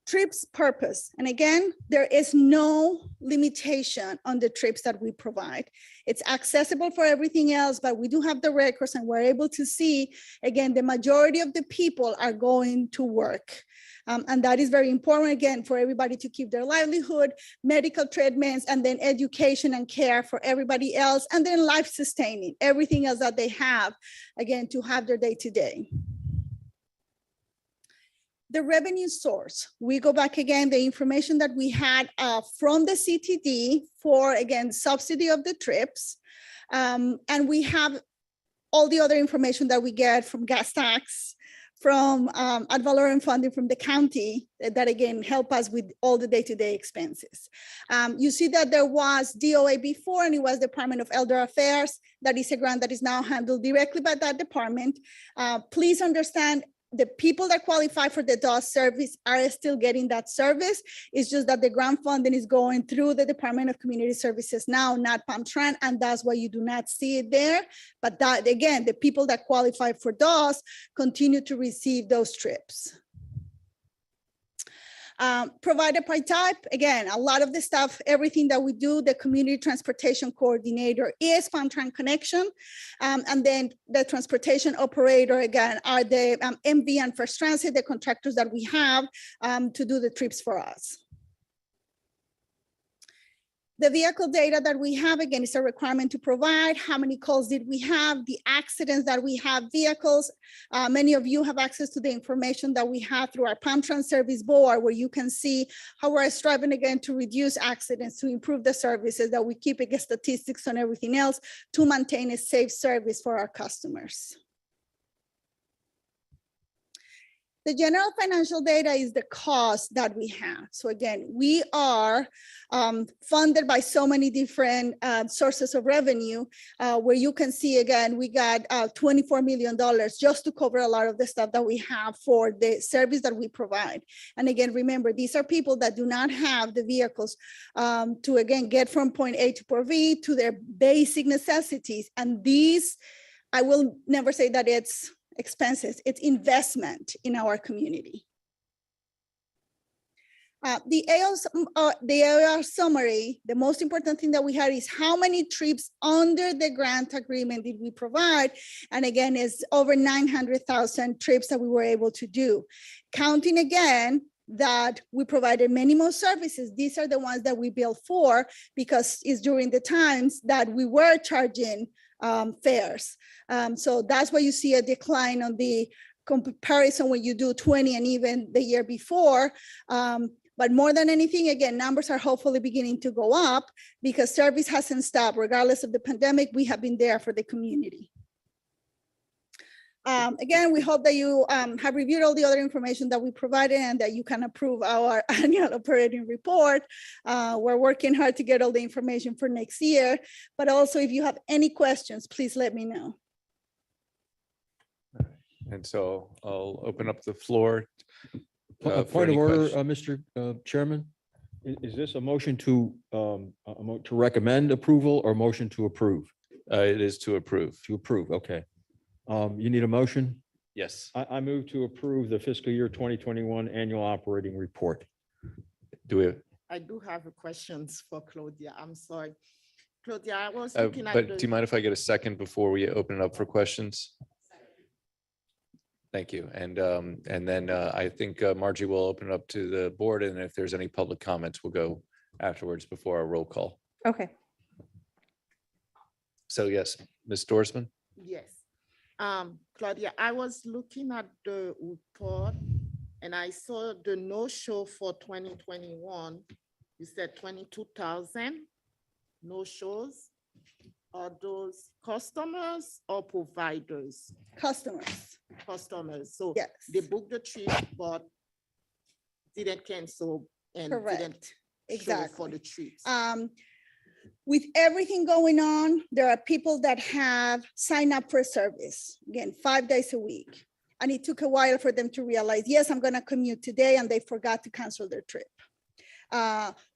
Trips purpose. And again, there is no limitation on the trips that we provide. It's accessible for everything else, but we do have the records and we're able to see, again, the majority of the people are going to work. And that is very important, again, for everybody to keep their livelihood, medical treatments, and then education and care for everybody else, and then life sustaining, everything else that they have, again, to have their day-to-day. The revenue source, we go back again, the information that we had from the CTD for, again, subsidy of the trips. And we have all the other information that we get from gas tax, from ad valorem funding from the county that again help us with all the day-to-day expenses. You see that there was DOA before, and it was Department of Elder Affairs. That is a grant that is now handled directly by that department. Please understand, the people that qualify for the DOS service are still getting that service. It's just that the grant funding is going through the Department of Community Services now, not PAMTRAN, and that's why you do not see it there. But that, again, the people that qualify for DOS continue to receive those trips. Provider by type, again, a lot of the stuff, everything that we do, the community transportation coordinator is PAMTRAN Connection. And then the transportation operator, again, are the MV and First Transit, the contractors that we have to do the trips for us. The vehicle data that we have, again, is a requirement to provide. How many calls did we have? The accidents that we have vehicles. Many of you have access to the information that we have through our PAMTRAN service board, where you can see how we're striving again to reduce accidents, to improve the services, that we keep again statistics on everything else to maintain a safe service for our customers. The general financial data is the cost that we have. So again, we are funded by so many different sources of revenue, where you can see, again, we got $24 million just to cover a lot of the stuff that we have for the service that we provide. And again, remember, these are people that do not have the vehicles to, again, get from point A to point B to their basic necessities. And these I will never say that it's expenses, it's investment in our community. The AOR summary, the most important thing that we had is how many trips under the grant agreement did we provide? And again, it's over 900,000 trips that we were able to do. Counting again that we provided many more services. These are the ones that we billed for because it's during the times that we were charging fares. So that's why you see a decline on the comparison when you do 20 and even the year before. But more than anything, again, numbers are hopefully beginning to go up because service hasn't stopped. Regardless of the pandemic, we have been there for the community. Again, we hope that you have reviewed all the other information that we provided and that you can approve our annual operating report. We're working hard to get all the information for next year. But also, if you have any questions, please let me know. And so I'll open up the floor. A for point of any order, questions. Mr. Chairman. Is this a motion to recommend approval or motion to approve? It is to approve. To approve, okay. You need a motion? Yes. I move to approve the fiscal year 2021 annual operating report. Do we, I do have a questions for Claudia. I'm sorry. Claudia, I was looking at but the. do you mind if I get a second before we open it up for questions? Thank you. And then I think Margie will open it up to the board, and if there's any public comments, we'll go afterwards before our roll call. Okay. So yes, Ms. Dorsman? Yes. Claudia, I was looking at the report and I saw the no-show for 2021. You said 22,000 no-shows. Are those customers or providers? Customers. Customers. So yes, they booked the trip but didn't cancel and correct. didn't show Exactly. for the trips. With everything going on, there are people that have signed up for service, again, 5 days a week. And it took a while for them to realize, yes, I'm gonna commute today, and they forgot to cancel their trip.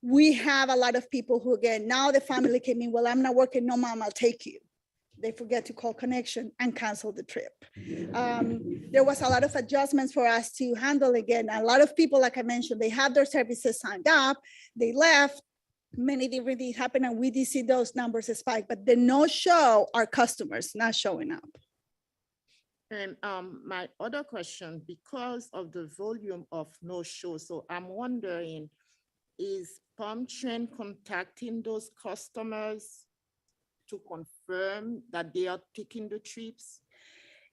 We have a lot of people who, again, now the family came in, well, I'm not working, no, mom, I'll take you. They forget to call connection and cancel the trip. There was a lot of adjustments for us to handle. Again, a lot of people, like I mentioned, they had their services signed up, they left, many different things happened, and we did see those numbers spike, but the no-show are customers not showing up. And my other question, because of the volume of no-show, so I'm wondering, is Palm Trend contacting those customers to confirm that they are taking the trips?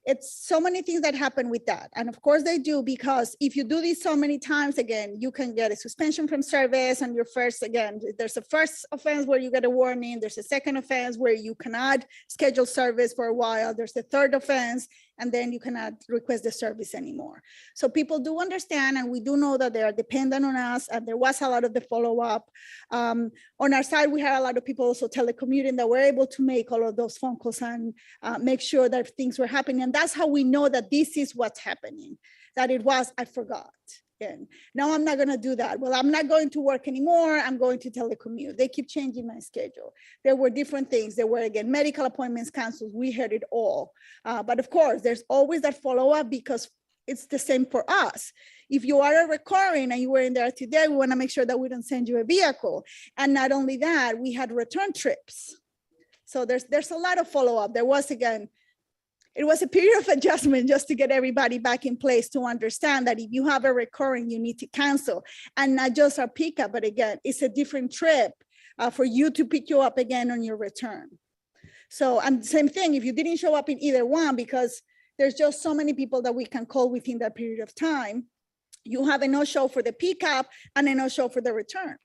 It's so many things that happen with that. And of course they do, because if you do this so many times, again, you can get a suspension from service on your first, again, there's a first offense where you get a warning. There's a second offense where you cannot schedule service for a while. There's the third offense, and then you cannot request the service anymore. So people do understand, and we do know that they are dependent on us, and there was a lot of the follow-up. On our side, we had a lot of people also telecommuting that were able to make all of those phone calls and make sure that things were happening. And that's how we know that this is what's happening, that it was, I forgot. And now I'm not gonna do that. Well, I'm not going to work anymore. I'm going to telecommute. They keep changing my schedule. There were different things. There were, again, medical appointments canceled. We heard it all. But of course, there's always that follow-up, because it's the same for us. If you are a recurring and you were in there today, we wanna make sure that we don't send you a vehicle. And not only that, we had return trips. So there's a lot of follow-up. There was, again, it was a period of adjustment just to get everybody back in place to understand that if you have a recurring, you need to cancel. And not just our pickup, but again, it's a different trip for you to pick you up again on your return. So, and same thing, if you didn't show up in either one, because there's just so many people that we can call within that period of time, you have a no-show for the pickup and a no-show for the return.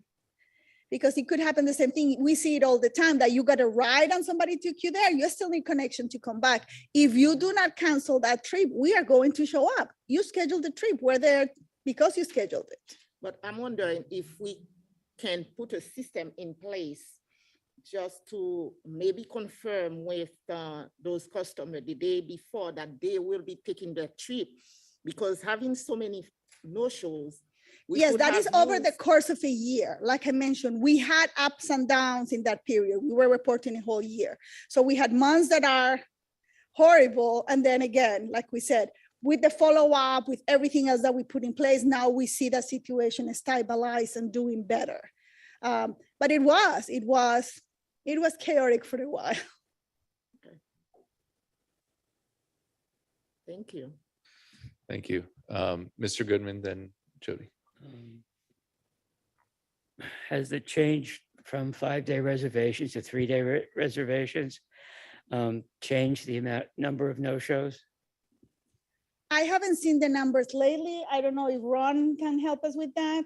Because it could happen the same thing. We see it all the time, that you got a ride and somebody took you there. You still need connection to come back. If you do not cancel that trip, we are going to show up. You scheduled the trip. We're there because you scheduled it. But I'm wondering if we can put a system in place just to maybe confirm with those customers the day before that they will be taking the trip, because having so many no-shows. Yes, that is over the course of a year. Like I mentioned, we had ups and downs in that period. We were reporting a whole year. So we had months that are horrible. And then again, like we said, with the follow-up, with everything else that we put in place, now we see the situation is stabilized and doing better. But it was chaotic for a while. Thank you. Thank you. Mr. Goodman, then Jody. Has it changed from 5-day reservations to 3-day reservations? Changed the number of no-shows? I haven't seen the numbers lately. I don't know if Ron can help us with that.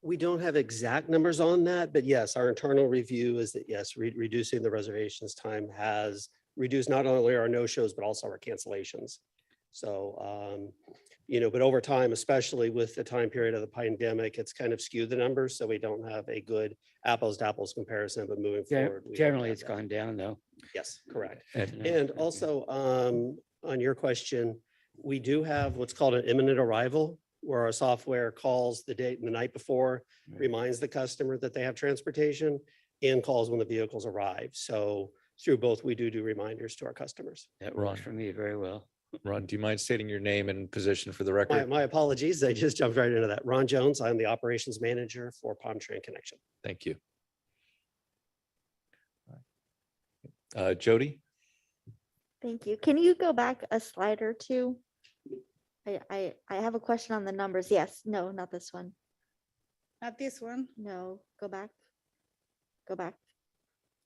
We don't have exact numbers on that, but yes, our internal review is that yes, reducing the reservations time has reduced not only our no-shows, but also our cancellations. So, but over time, especially with the time period of the pandemic, it's kind of skewed the numbers. So we don't have a good apples to apples comparison, but moving forward. we hope to Generally, have it's that. gone down though. Yes, correct. And- And also, on your question, we do have what's called an imminent arrival, where our software calls the night before, reminds the customer that they have transportation, and calls when the vehicles arrive. So through both, we do reminders to our customers. That works for me very well. Ron, do you mind stating your name and position for the record? My apologies, I just jumped right into that. Ron Jones, I'm the operations manager for Palm Train Connection. Thank you. Jody? Thank you. Can you go back a slide or two? I have a question on the numbers. Yes, no, not this one. Not this one. No, go back. Go back.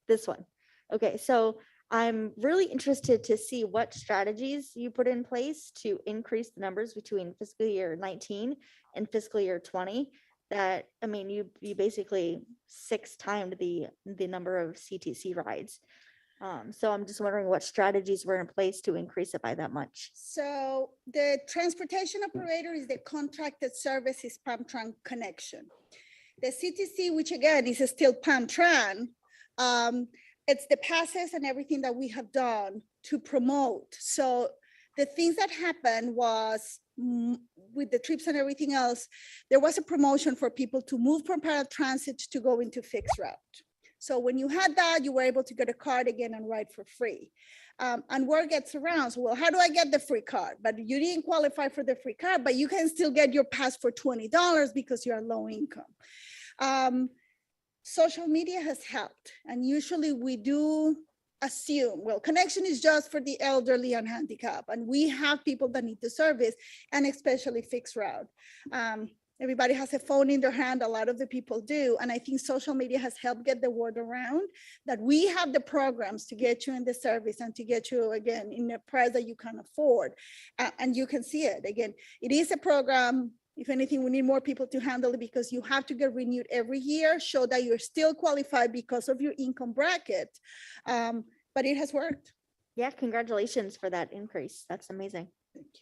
This one. Okay, so I'm really interested to see what strategies you put in place to increase the numbers between fiscal year 19 and fiscal year 20. That, I mean, you basically 6 times the number of CTC rides. So I'm just wondering what strategies were in place to increase it by that much. So the transportation operator is the contracted service is PAMTran Connection. The CTC, which again is still PAMTran, it's the passes and everything that we have done to promote. So the things that happened was with the trips and everything else, there was a promotion for people to move from paratransit to go into fixed route. So when you had that, you were able to get a card again and ride for free. And word gets around, so well, how do I get the free card? But you didn't qualify for the free card, but you can still get your pass for $20 because you're low income. Social media has helped. And usually we do assume, well, connection is just for the elderly and handicapped. And we have people that need the service, and especially fixed route. Everybody has a phone in their hand. A lot of the people do. And I think social media has helped get the word around that we have the programs to get you in the service and to get you again in a price that you can afford. And you can see it. Again, it is a program. If anything, we need more people to handle it because you have to get renewed every year, show that you're still qualified because of your income bracket. But it has worked. Yeah, congratulations for that increase. That's amazing. Thank you.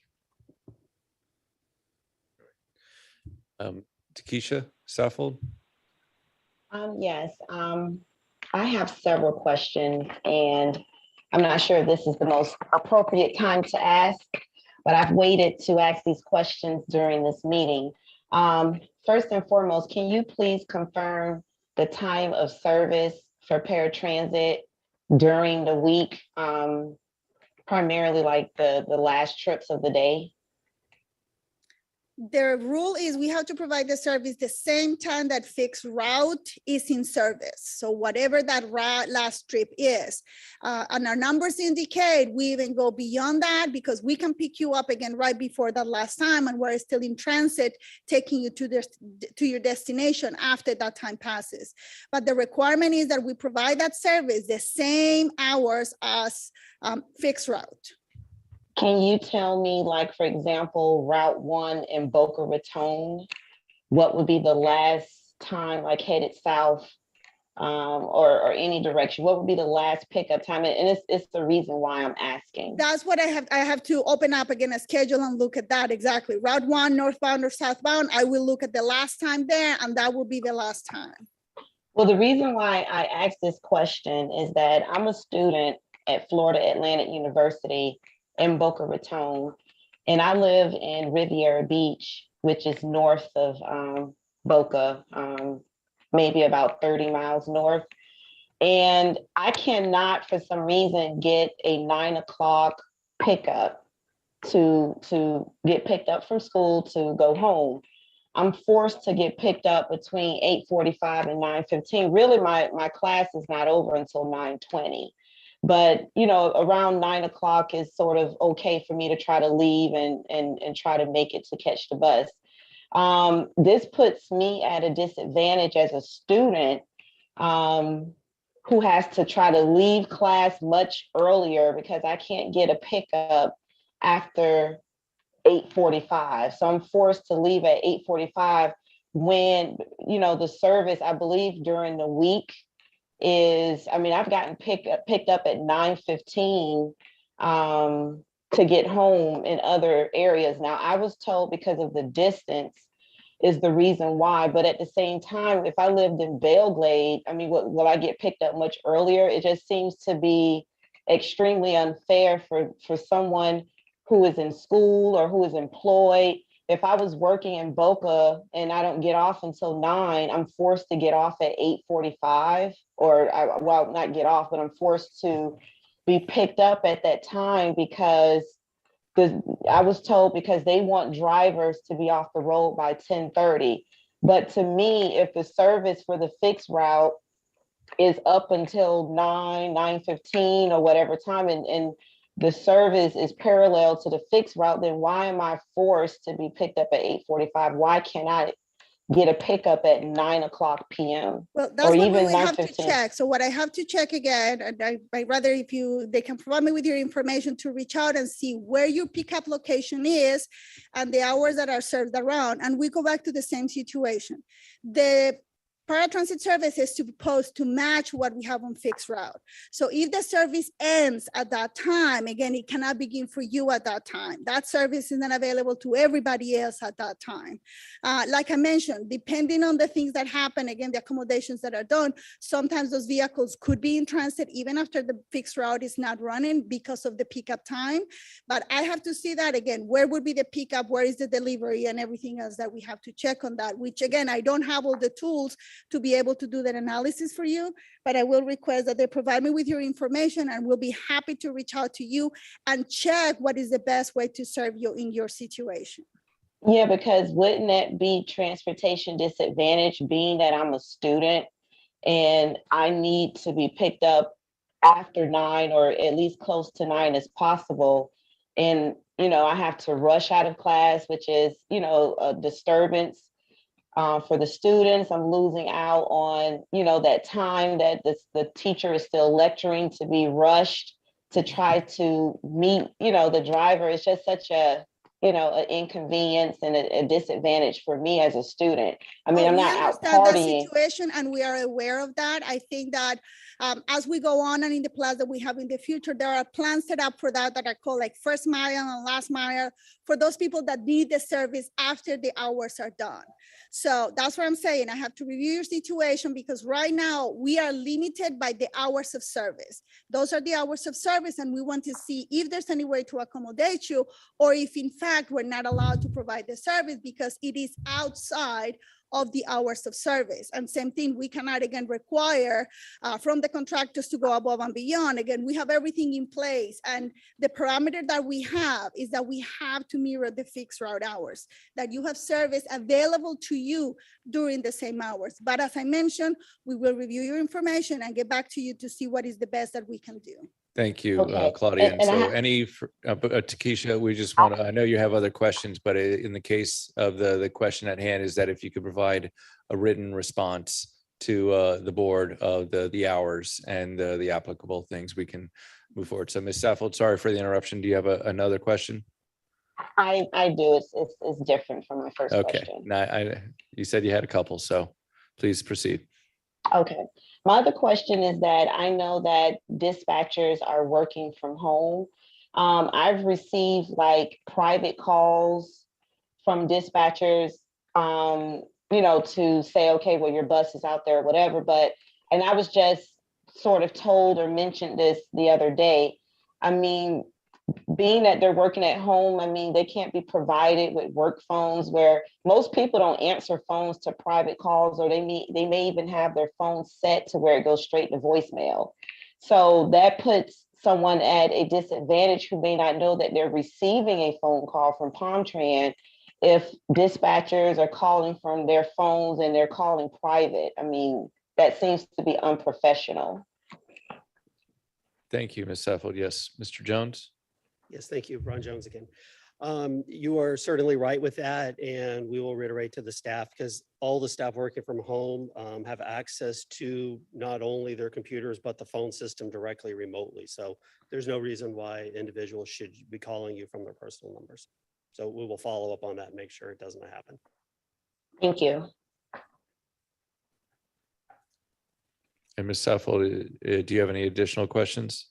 Takesha Saffold? Yes, I have several questions, and I'm not sure if this is the most appropriate time to ask, but I've waited to ask these questions during this meeting. First and foremost, can you please confirm the time of service for paratransit during the week, primarily like the last trips of the day? The rule is we have to provide the service the same time that fixed route is in service. So whatever that last trip is, and our numbers indicate we even go beyond that because we can pick you up again right before that last time, and we're still in transit, taking you to your destination after that time passes. But the requirement is that we provide that service the same hours as fixed route. Can you tell me, like, for example, Route 1 in Boca Raton, what would be the last time, like headed south or any direction? What would be the last pickup time? And it's the reason why I'm asking. That's what I have to open up again a schedule and look at that exactly. Route 1, northbound or southbound, I will look at the last time there, and that will be the last time. Well, the reason why I asked this question is that I'm a student at Florida Atlantic University in Boca Raton, and I live in Riviera Beach, which is north of Boca, maybe about 30 miles north. And I cannot, for some reason, get a 9 o'clock pickup to get picked up from school to go home. I'm forced to get picked up between 8:45 and 9:15. Really, my class is not over until 9:20. But around 9 o'clock is sort of okay for me to try to leave and try to make it to catch the bus. This puts me at a disadvantage as a student who has to try to leave class much earlier because I can't get a pickup after 8:45. So I'm forced to leave at 8:45 when, the service, I believe during the week I've gotten picked up at 9:15 to get home in other areas. Now, I was told because of the distance is the reason why, but at the same time, if I lived in Belle Glade, will I get picked up much earlier? It just seems to be extremely unfair for someone who is in school or who is employed. If I was working in Boca and I don't get off until 9, I'm forced to get off at 8:45, not get off, but I'm forced to be picked up at that time because I was told because they want drivers to be off the road by 10:30. But to me, if the service for the fixed route is up until 9:15 or whatever time, and the service is parallel to the fixed route, then why am I forced to be picked up at 8:45? Why can't I get a pickup at 9 o'clock p.m. Well, or that's what we even will have to 9:15? check. So what I have to check again, and I rather if they can provide me with your information to reach out and see where your pickup location is and the hours that are served around. And we go back to the same situation. The paratransit service is supposed to match what we have on fixed route. So if the service ends at that time, again, it cannot begin for you at that time. That service is not available to everybody else at that time. Like I mentioned, depending on the things that happen, again, the accommodations that are done, sometimes those vehicles could be in transit even after the fixed route is not running because of the pickup time. But I have to see that again, where would be the pickup, where is the delivery and everything else that we have to check on that, which again, I don't have all the tools to be able to do that analysis for you, but I will request that they provide me with your information and we'll be happy to reach out to you and check what is the best way to serve you in your situation. Yeah, because wouldn't that be transportation disadvantage being that I'm a student and I need to be picked up after 9 or at least close to 9 as possible. And, I have to rush out of class, which is, a disturbance for the students. I'm losing out on, that time that the teacher is still lecturing to be rushed to try to meet, the driver. It's just such an inconvenience and a disadvantage for me as a student. I'm We not out understand that partying. situation and we are aware of that. I think that as we go on and in the plans that we have in the future, there are plans set up for that are called like first mile and last mile for those people that need the service after the hours are done. So that's what I'm saying. I have to review your situation because right now we are limited by the hours of service. Those are the hours of service and we want to see if there's any way to accommodate you or if in fact we're not allowed to provide the service because it is outside of the hours of service. And same thing, we cannot again require from the contractors to go above and beyond. Again, we have everything in place. And the parameter that we have is that we have to mirror the fixed route hours, that you have service available to you during the same hours. But as I mentioned, we will review your information and get back to you to see what is the best that we can do. Thank you, Okay. Claudia. And And I so ha- Takesha, we just want to, I know you have other questions, but in the case of the question at hand is that if you could provide a written response to the board of the hours and the applicable things, we can move forward. So Ms. Saffold, sorry for the interruption. Do you have another question? I do. It's different from my first Okay, question. now you said you had a couple, so please proceed. Okay. My other question is that I know that dispatchers are working from home. I've received like private calls from dispatchers, to say, okay, well, your bus is out there or whatever. And I was just sort of told or mentioned this the other day. being that they're working at home, I mean, they can't be provided with work phones where most people don't answer phones to private calls, or they may even have their phone set to where it goes straight to voicemail. So that puts someone at a disadvantage who may not know that they're receiving a phone call from PalmTran if dispatchers are calling from their phones and they're calling private. I mean, that seems to be unprofessional. Thank you, Ms. Saffold. Yes, Mr. Jones? Yes, thank you. Ron Jones again. You are certainly right with that, and we will reiterate to the staff because all the staff working from home have access to not only their computers, but the phone system directly remotely. So there's no reason why individuals should be calling you from their personal numbers. So we will follow up on that and make sure it doesn't happen. Thank you. And Ms. Saffold, do you have any additional questions?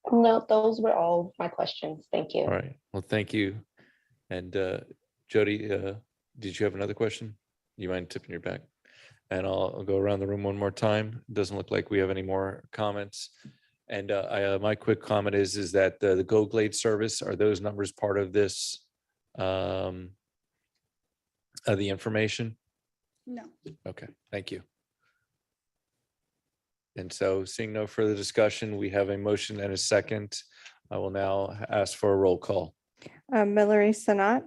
No, those were all my questions. Thank you. All right. Well, thank you. And Jody, did you have another question? You mind tipping your back? And I'll go around the room one more time. Doesn't look like we have any more comments. And my quick comment is that the Go Glade service, are those numbers part of this, the information? No. Okay, thank you. And so seeing no further discussion, we have a motion and a second. I will now ask for a roll call. Mallory Sanat,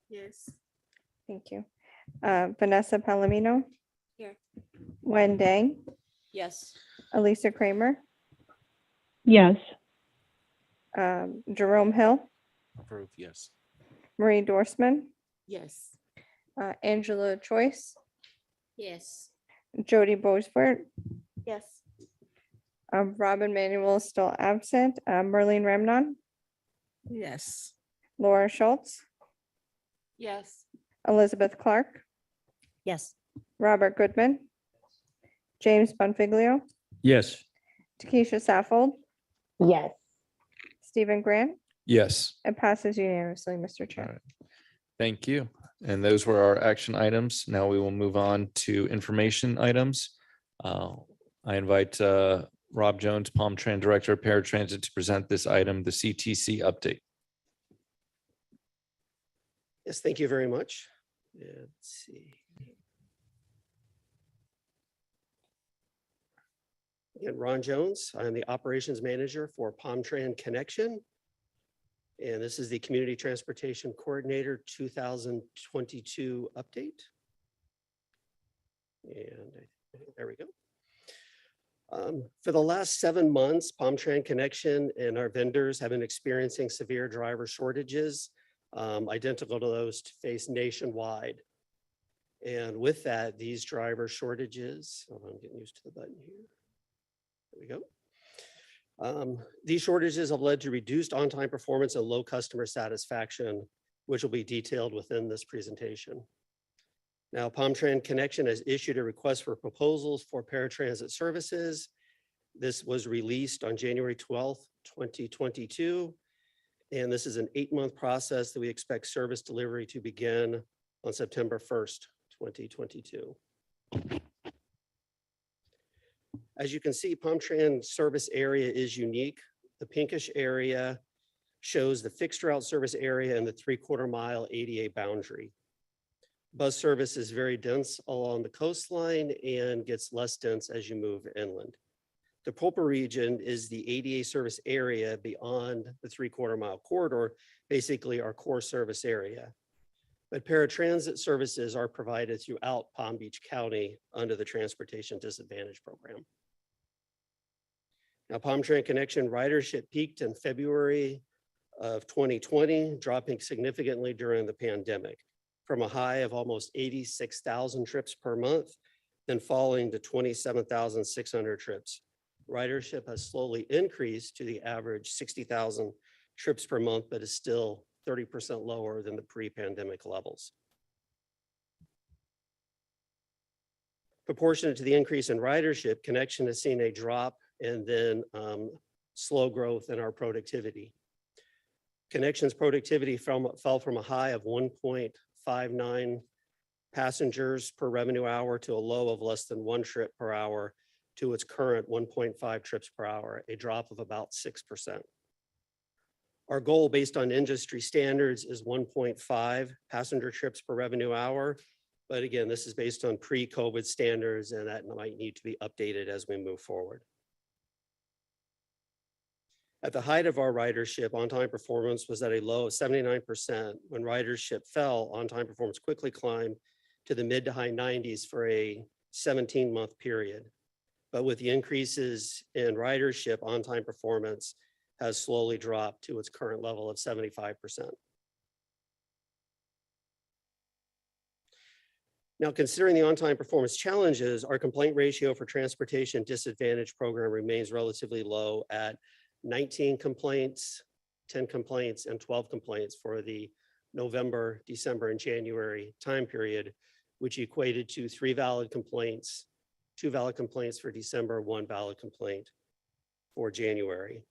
Yes. thank you. Vanessa Palomino, Here. Wen Dang, Yes. Elisa Kramer, Yes. Jerome Hill, Approve, yes. Marie Dorsman, Yes. Angela Choice, Yes. Jody Bosworth, Yes. Robin Manuel is still absent, Merlene Remnon, Yes. Laura Schultz, Yes. Elizabeth Clark, Yes. Robert Goodman, James Bonfiglio, Yes. Takesha Saffold, Yes. Stephen Grant. Yes. It passes unanimously, Mr. All Chair. right. Thank you. And those were our action items. Now we will move on to information items. I invite Rob Jones, PalmTran Director of Paratransit, to present this item, the CTC update. Yes, thank you very much. Let's see. Again, Ron Jones. I am the Operations Manager for PalmTran Connection. And this is the Community Transportation Coordinator 2022 update. And there we go. For the last 7 months, PalmTran Connection and our vendors have been experiencing severe driver shortages, identical to those faced nationwide. And with that, these driver shortages, hold on, I'm getting used to the button here. There we go. These shortages have led to reduced on-time performance and low customer satisfaction, which will be detailed within this presentation. Now, PalmTran Connection has issued a request for proposals for paratransit services. This was released on January 12th, 2022. And this is an 8-month process that we expect service delivery to begin on September 1st, 2022. As you can see, PalmTran service area is unique. The pinkish area shows the fixed route service area and the 3/4 mile ADA boundary. Bus service is very dense along the coastline and gets less dense as you move inland. The purple region is the ADA service area beyond the 3/4 mile corridor, basically our core service area. But paratransit services are provided throughout Palm Beach County under the Transportation Disadvantage Program. Now, PalmTran Connection ridership peaked in February of 2020, dropping significantly during the pandemic from a high of almost 86,000 trips per month, then falling to 27,600 trips. Ridership has slowly increased to the average 60,000 trips per month, but is still 30% lower than the pre-pandemic levels. Proportionate to the increase in ridership, Connection has seen a drop and then slow growth in our productivity. Connection's productivity fell from a high of 1.59 passengers per revenue hour to a low of less than 1 trip per hour to its current 1.5 trips per hour, a drop of about 6%. Our goal based on industry standards is 1.5 passenger trips per revenue hour. But again, this is based on pre-COVID standards and that might need to be updated as we move forward. At the height of our ridership, on-time performance was at a low of 79%. When ridership fell, on-time performance quickly climbed to the mid to high 90s for a 17-month period. But with the increases in ridership, on-time performance has slowly dropped to its current level of 75%. Now, considering the on-time performance challenges, our complaint ratio for transportation disadvantage program remains relatively low at 19 complaints, 10 complaints, and 12 complaints for the November, December, and January time period, which equated to 3 valid complaints, 2 valid complaints for December, 1 valid complaint for January.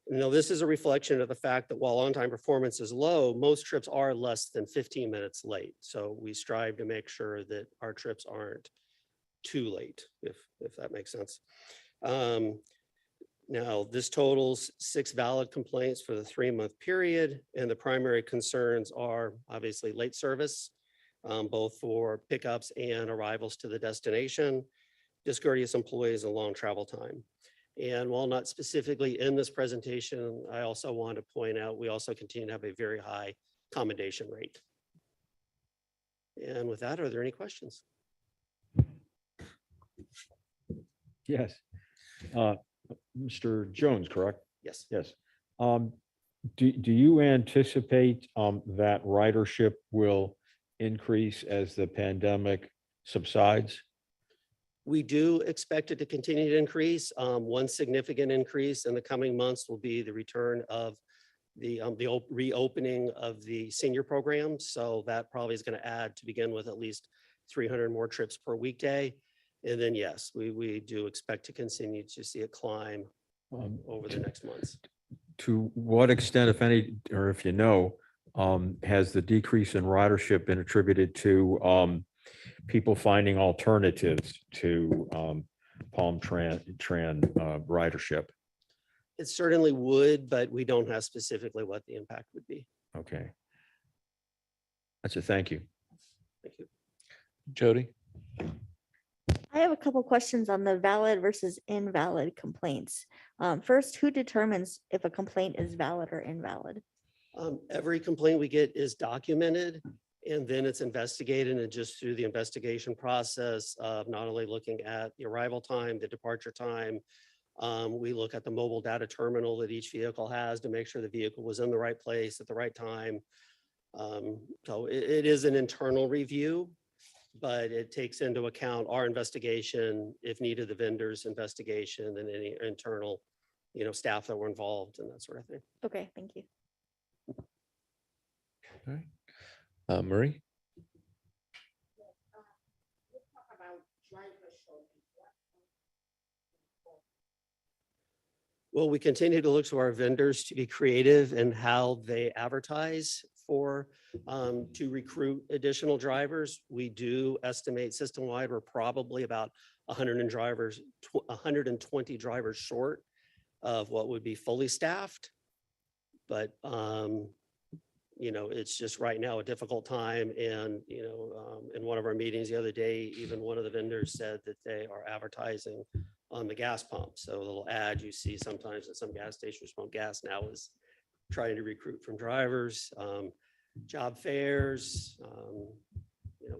Now, this is a reflection of the fact that while on-time performance is low, most trips are less than 15 minutes late. So we strive to make sure that our trips aren't too late, if that makes sense. Now, this totals 6 valid complaints for the 3-month period, and the primary concerns are obviously late service, both for pickups and arrivals to the destination, discourteous employees, and long travel time. And while not specifically in this presentation, I also want to point out, we also continue to have a very high commendation rate. And with that, are there any questions? Yes. Mr. Jones, correct? Yes. Yes. Do you anticipate that ridership will increase as the pandemic subsides? We do expect it to continue to increase. One significant increase in the coming months will be the return of the reopening of the senior program. So that probably is going to add, to begin with, at least 300 more trips per weekday. And then, yes, we do expect to continue to see it climb over the next months. To what extent, if any, or if you know, has the decrease in ridership been attributed to people finding alternatives to Palm Tran ridership? It certainly would, but we don't have specifically what the impact would be. Okay. That's it. Thank you. Thank you. Jody? I have a couple questions on the valid versus invalid complaints. First, who determines if a complaint is valid or invalid? Every complaint we get is documented, and then it's investigated, and just through the investigation process of not only looking at the arrival time, the departure time, we look at the mobile data terminal that each vehicle has to make sure the vehicle was in the right place at the right time. So it is an internal review, but it takes into account our investigation, if needed, the vendor's investigation, and any internal, staff that were involved and that sort of thing. Okay, thank you. Okay. Marie? Well, we continue to look to our vendors to be creative in how they advertise to recruit additional drivers. We do estimate system-wide, we're probably about 120 drivers short of what would be fully staffed. But, it's just right now a difficult time. And, in one of our meetings the other day, even one of the vendors said that they are advertising on the gas pump. So a little ad you see sometimes at some gas stations pump gas now is trying to recruit from drivers, job fairs,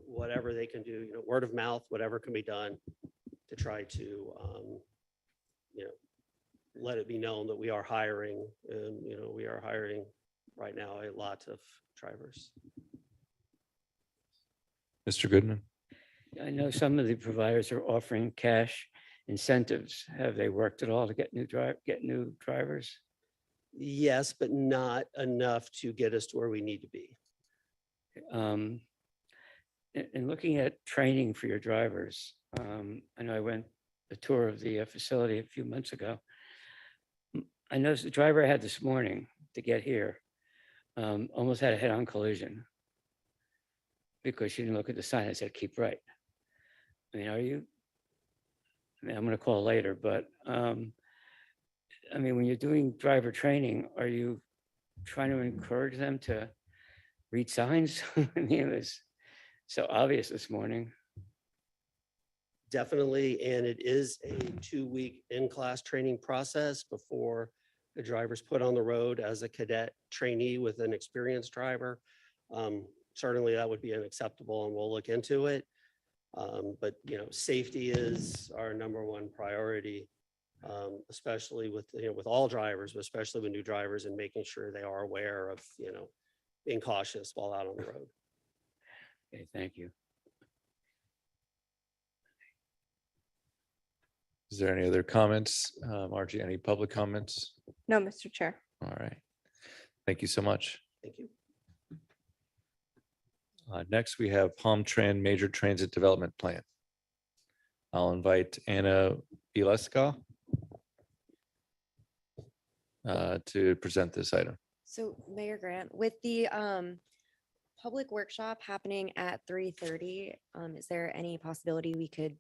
whatever they can do, word of mouth, whatever can be done to try to, let it be known that we are hiring, and, we are hiring right now a lot of drivers. Mr. Goodman? I know some of the providers are offering cash incentives. Have they worked at all to get new drivers? Yes, but not enough to get us to where we need to be. In looking at training for your drivers, I know I went a tour of the facility a few months ago. I noticed the driver I had this morning to get here almost had a head-on collision because she didn't look at the sign that said keep right. I mean, I'm going to call later, but when you're doing driver training, are you trying to encourage them to read signs. I mean, it was so obvious this morning. Definitely, and it is a 2-week in-class training process before the driver's put on the road as a cadet trainee with an experienced driver. Certainly that would be unacceptable and we'll look into it. But, you know, safety is our number one priority, especially with, you know, with all drivers, but especially with new drivers, and making sure they are aware of, you know, being cautious while out on the road. Okay, thank you. Is there any other comments? Margie, any public comments? No, Mr. Chair. All right. Thank you so much. Thank you. Next, we have Palm Tran Major Transit Development Plan. I'll invite Anna Bielska to present this item. So Mayor Grant, with the public workshop happening at 3:30, is there any possibility we could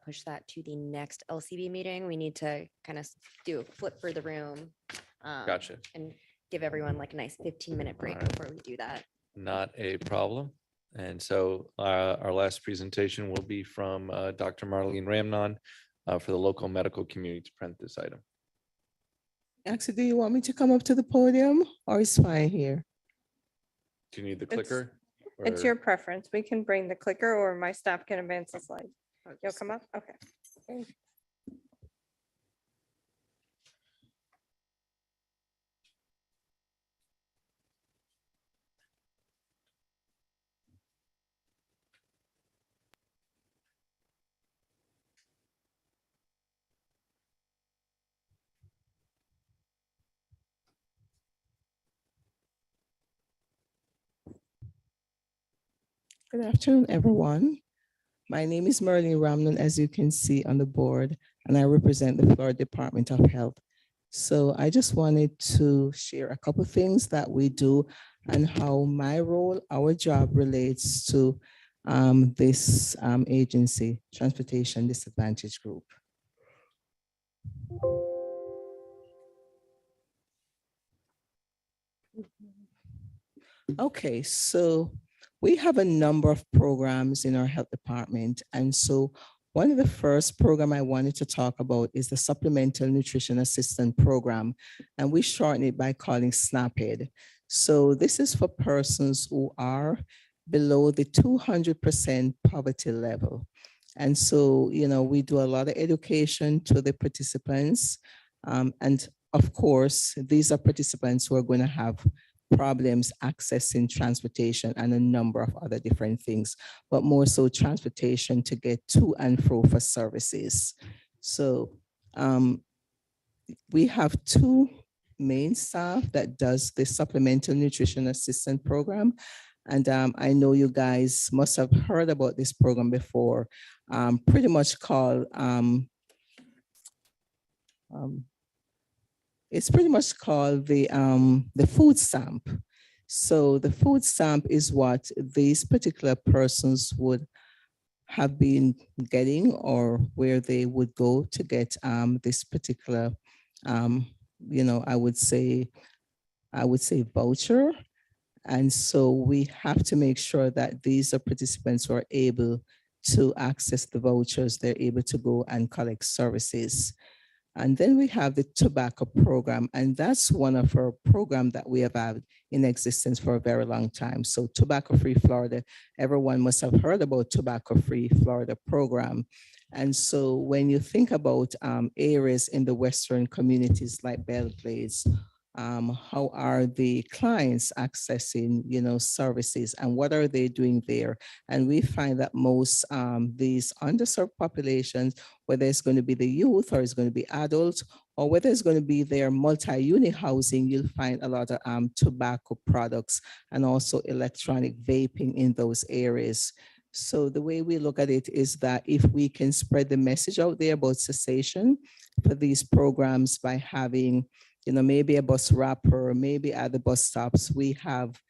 push that to the next LCB meeting? We need to kind of do a flip for the room. Gotcha. And give everyone like a nice 15-minute break All right. before we do that. Not a problem. And so our last presentation will be from Dr. Marlene Ramnon for the local medical community to present this item. Actually, do you want me to come up to the podium or is fine here? Do you need the It's- clicker? It's or- your preference. We can bring the clicker or my staff can advance the slide. You'll come up? Okay. Good afternoon, everyone. My name is Marlene Ramnon, as you can see on the board, and I represent the Florida Department of Health. So I just wanted to share a couple things that we do and how my role, our job relates to this agency, Transportation Disadvantage Group. Okay, so we have a number of programs in our health department. And so one of the first program I wanted to talk about is the Supplemental Nutrition Assistant Program. And we shorten it by calling SNAPED. So this is for persons who are below the 200% poverty level. And so, you know, we do a lot of education to the participants. And of course, these are participants who are going to have problems accessing transportation and a number of other different things, but more so transportation to get to and fro for services. So we have two main staff that does the Supplemental Nutrition Assistant Program. And I know you guys must have heard about this program before, pretty much called, it's pretty much called the food stamp. So the food stamp is what these particular persons would have been getting, or where they would go to get this particular, you know, I would say voucher. And so we have to make sure that these are participants who are able to access the vouchers. They're able to go and collect services. And then we have the tobacco program, and that's one of our programs that we have had in existence for a very long time. So Tobacco Free Florida, everyone must have heard about Tobacco Free Florida program. And so when you think about areas in the Western communities like Belle Glades, how are the clients accessing, you know, services, and what are they doing there? And we find that most these underserved populations, whether it's going to be the youth or it's going to be adults, or whether it's going to be their multi-unit housing, you'll find a lot of tobacco products and also electronic vaping in those areas. So the way we look at it is that if we can spread the message out there about cessation for these programs by having, you know, maybe a bus wrapper, maybe at the bus stops, we have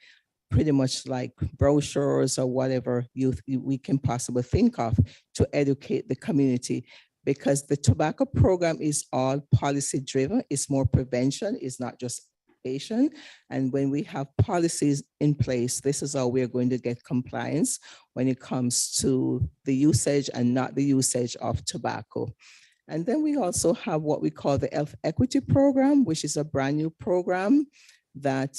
pretty much like brochures or whatever we can possibly think of to educate the community, because the tobacco program is all policy driven. It's more prevention. It's not just patient. And when we have policies in place, this is how we're going to get compliance when it comes to the usage and not the usage of tobacco. And then we also have what we call the Health Equity Program, which is a brand new program that,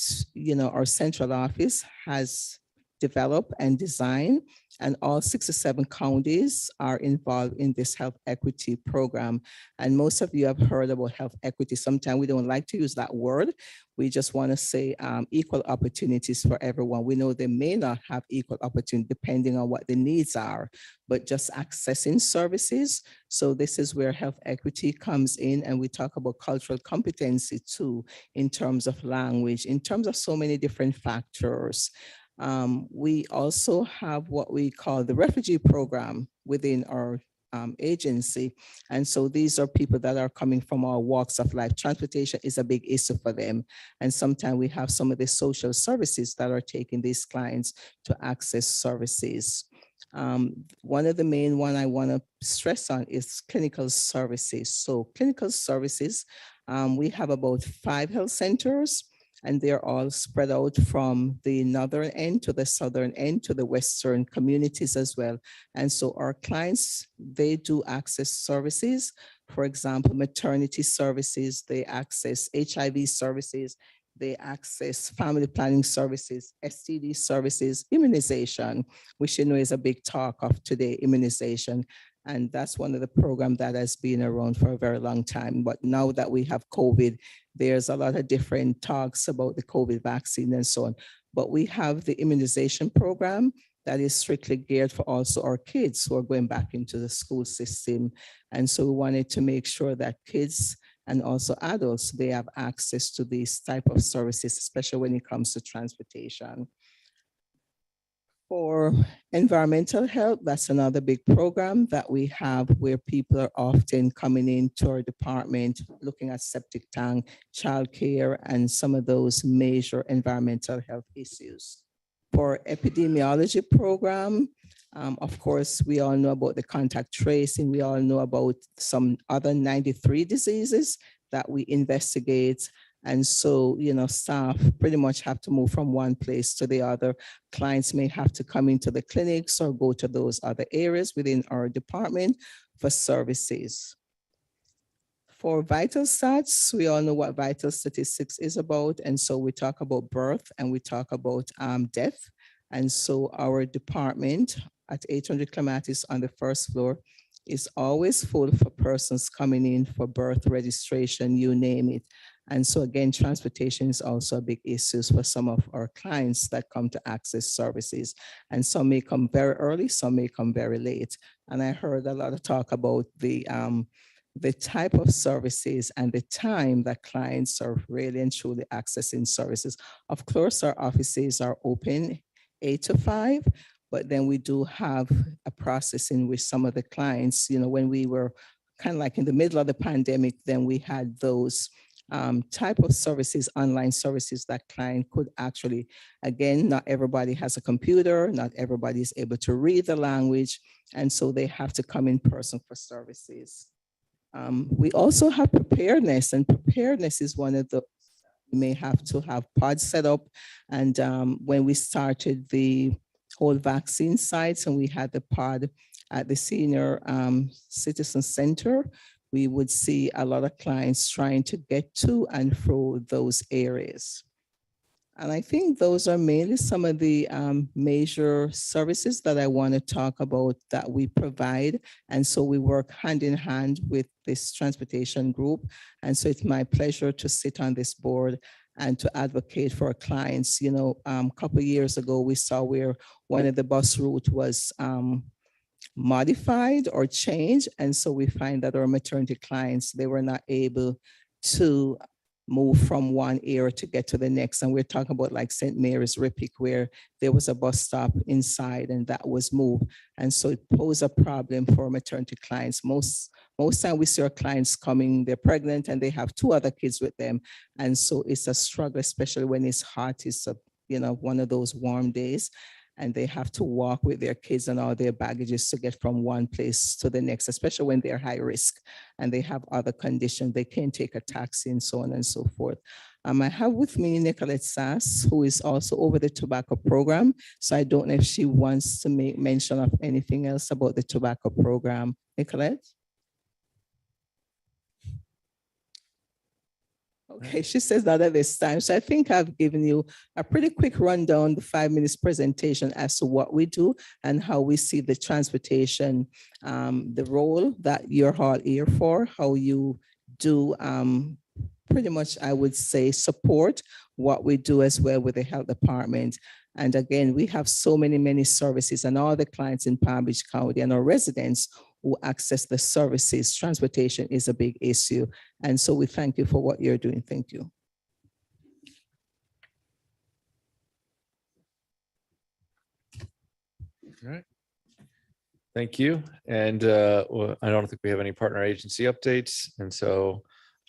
our central office has developed and designed, and all 67 counties are involved in this health equity program. And most of you have heard about health equity. Sometimes we don't like to use that word. We just want to say equal opportunities for everyone. We know they may not have equal opportunity depending on what the needs are, but just accessing services. So this is where health equity comes in, and we talk about cultural competency too, in terms of language, in terms of so many different factors. We also have what we call the refugee program within our agency. And so these are people that are coming from all walks of life. Transportation is a big issue for them. And sometimes we have some of the social services that are taking these clients to access services. One of the main one I want to stress on is clinical services. So clinical services, we have about 5 health centers, and they're all spread out from the northern end to the southern end to the western communities as well. And so our clients, they do access services. For example, maternity services, they access HIV services, they access family planning services, STD services, immunization, which is a big talk of today, immunization. And that's one of the programs that has been around for a very long time. But now that we have COVID, there's a lot of different talks about the COVID vaccine and so on. But we have the immunization program that is strictly geared for also our kids who are going back into the school system. And so we wanted to make sure that kids and also adults, they have access to these type of services, especially when it comes to transportation. For environmental health, that's another big program that we have where people are often coming into our department looking at septic tank, childcare, and some of those major environmental health issues. For epidemiology program, of course, we all know about the contact tracing. We all know about some other 93 diseases that we investigate. And so, staff pretty much have to move from one place to the other. Clients may have to come into the clinics or go to those other areas within our department for services. For vital stats, we all know what vital statistics is about. And so we talk about birth and we talk about death. And so our department at 800 Clematis on the first floor is always full for persons coming in for birth registration, you name it. And so again, transportation is also a big issue for some of our clients that come to access services. And some may come very early, some may come very late. And I heard a lot of talk about the type of services and the time that clients are really and truly accessing services. Of course, our offices are open 8 to 5, but then we do have a process in which some of the clients, when we were kind of like in the middle of the pandemic, then we had those type of services, online services that client could actually, again, not everybody has a computer, not everybody is able to read the language, and so they have to come in person for services. We also have preparedness, and preparedness is one of the, you may have to have pods set up. And when we started the whole vaccine sites and we had the pod at the Senior Citizen Center, we would see a lot of clients trying to get to and fro those areas. And I think those are mainly some of the major services that I want to talk about that we provide. And so we work hand in hand with this transportation group. And so it's my pleasure to sit on this board and to advocate for our clients. A couple of years ago, we saw where one of the bus route was modified or changed. And so we find that our maternity clients, they were not able to move from one area to get to the next. And we're talking about like St. Mary's Rippick, where there was a bus stop inside and that was moved. And so it posed a problem for maternity clients. Most time we see our clients coming, they're pregnant and they have 2 other kids with them. And so it's a struggle, especially when it's hot, it's one of those warm days. And they have to walk with their kids and all their baggages to get from one place to the next, especially when they're high risk and they have other conditions. They can't take a taxi and so on and so forth. I have with me Nicolette Sass, who is also over the tobacco program. So I don't know if she wants to make mention of anything else about the tobacco program. Nicolette? Okay, she says that at this time. So I think I've given you a pretty quick rundown, the 5 minutes presentation as to what we do and how we see the transportation, the role that you're all here for, how you do pretty much, I would say, support what we do as well with the health department. And again, we have so many services, and all the clients in Palm Beach County and our residents who access the services. Transportation is a big issue. And so we thank you for what you're doing. Thank you. All right. Thank you. And well, I don't think we have any partner agency updates. And so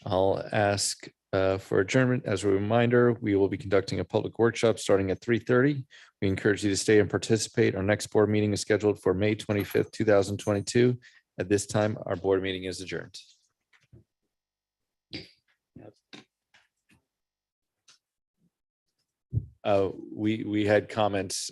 I'll ask for adjournment. As a reminder, we will be conducting a public workshop starting at 3:30. We encourage you to stay and participate. Our next board meeting is scheduled for May 25th, 2022. At this time, our board meeting is adjourned. We had comments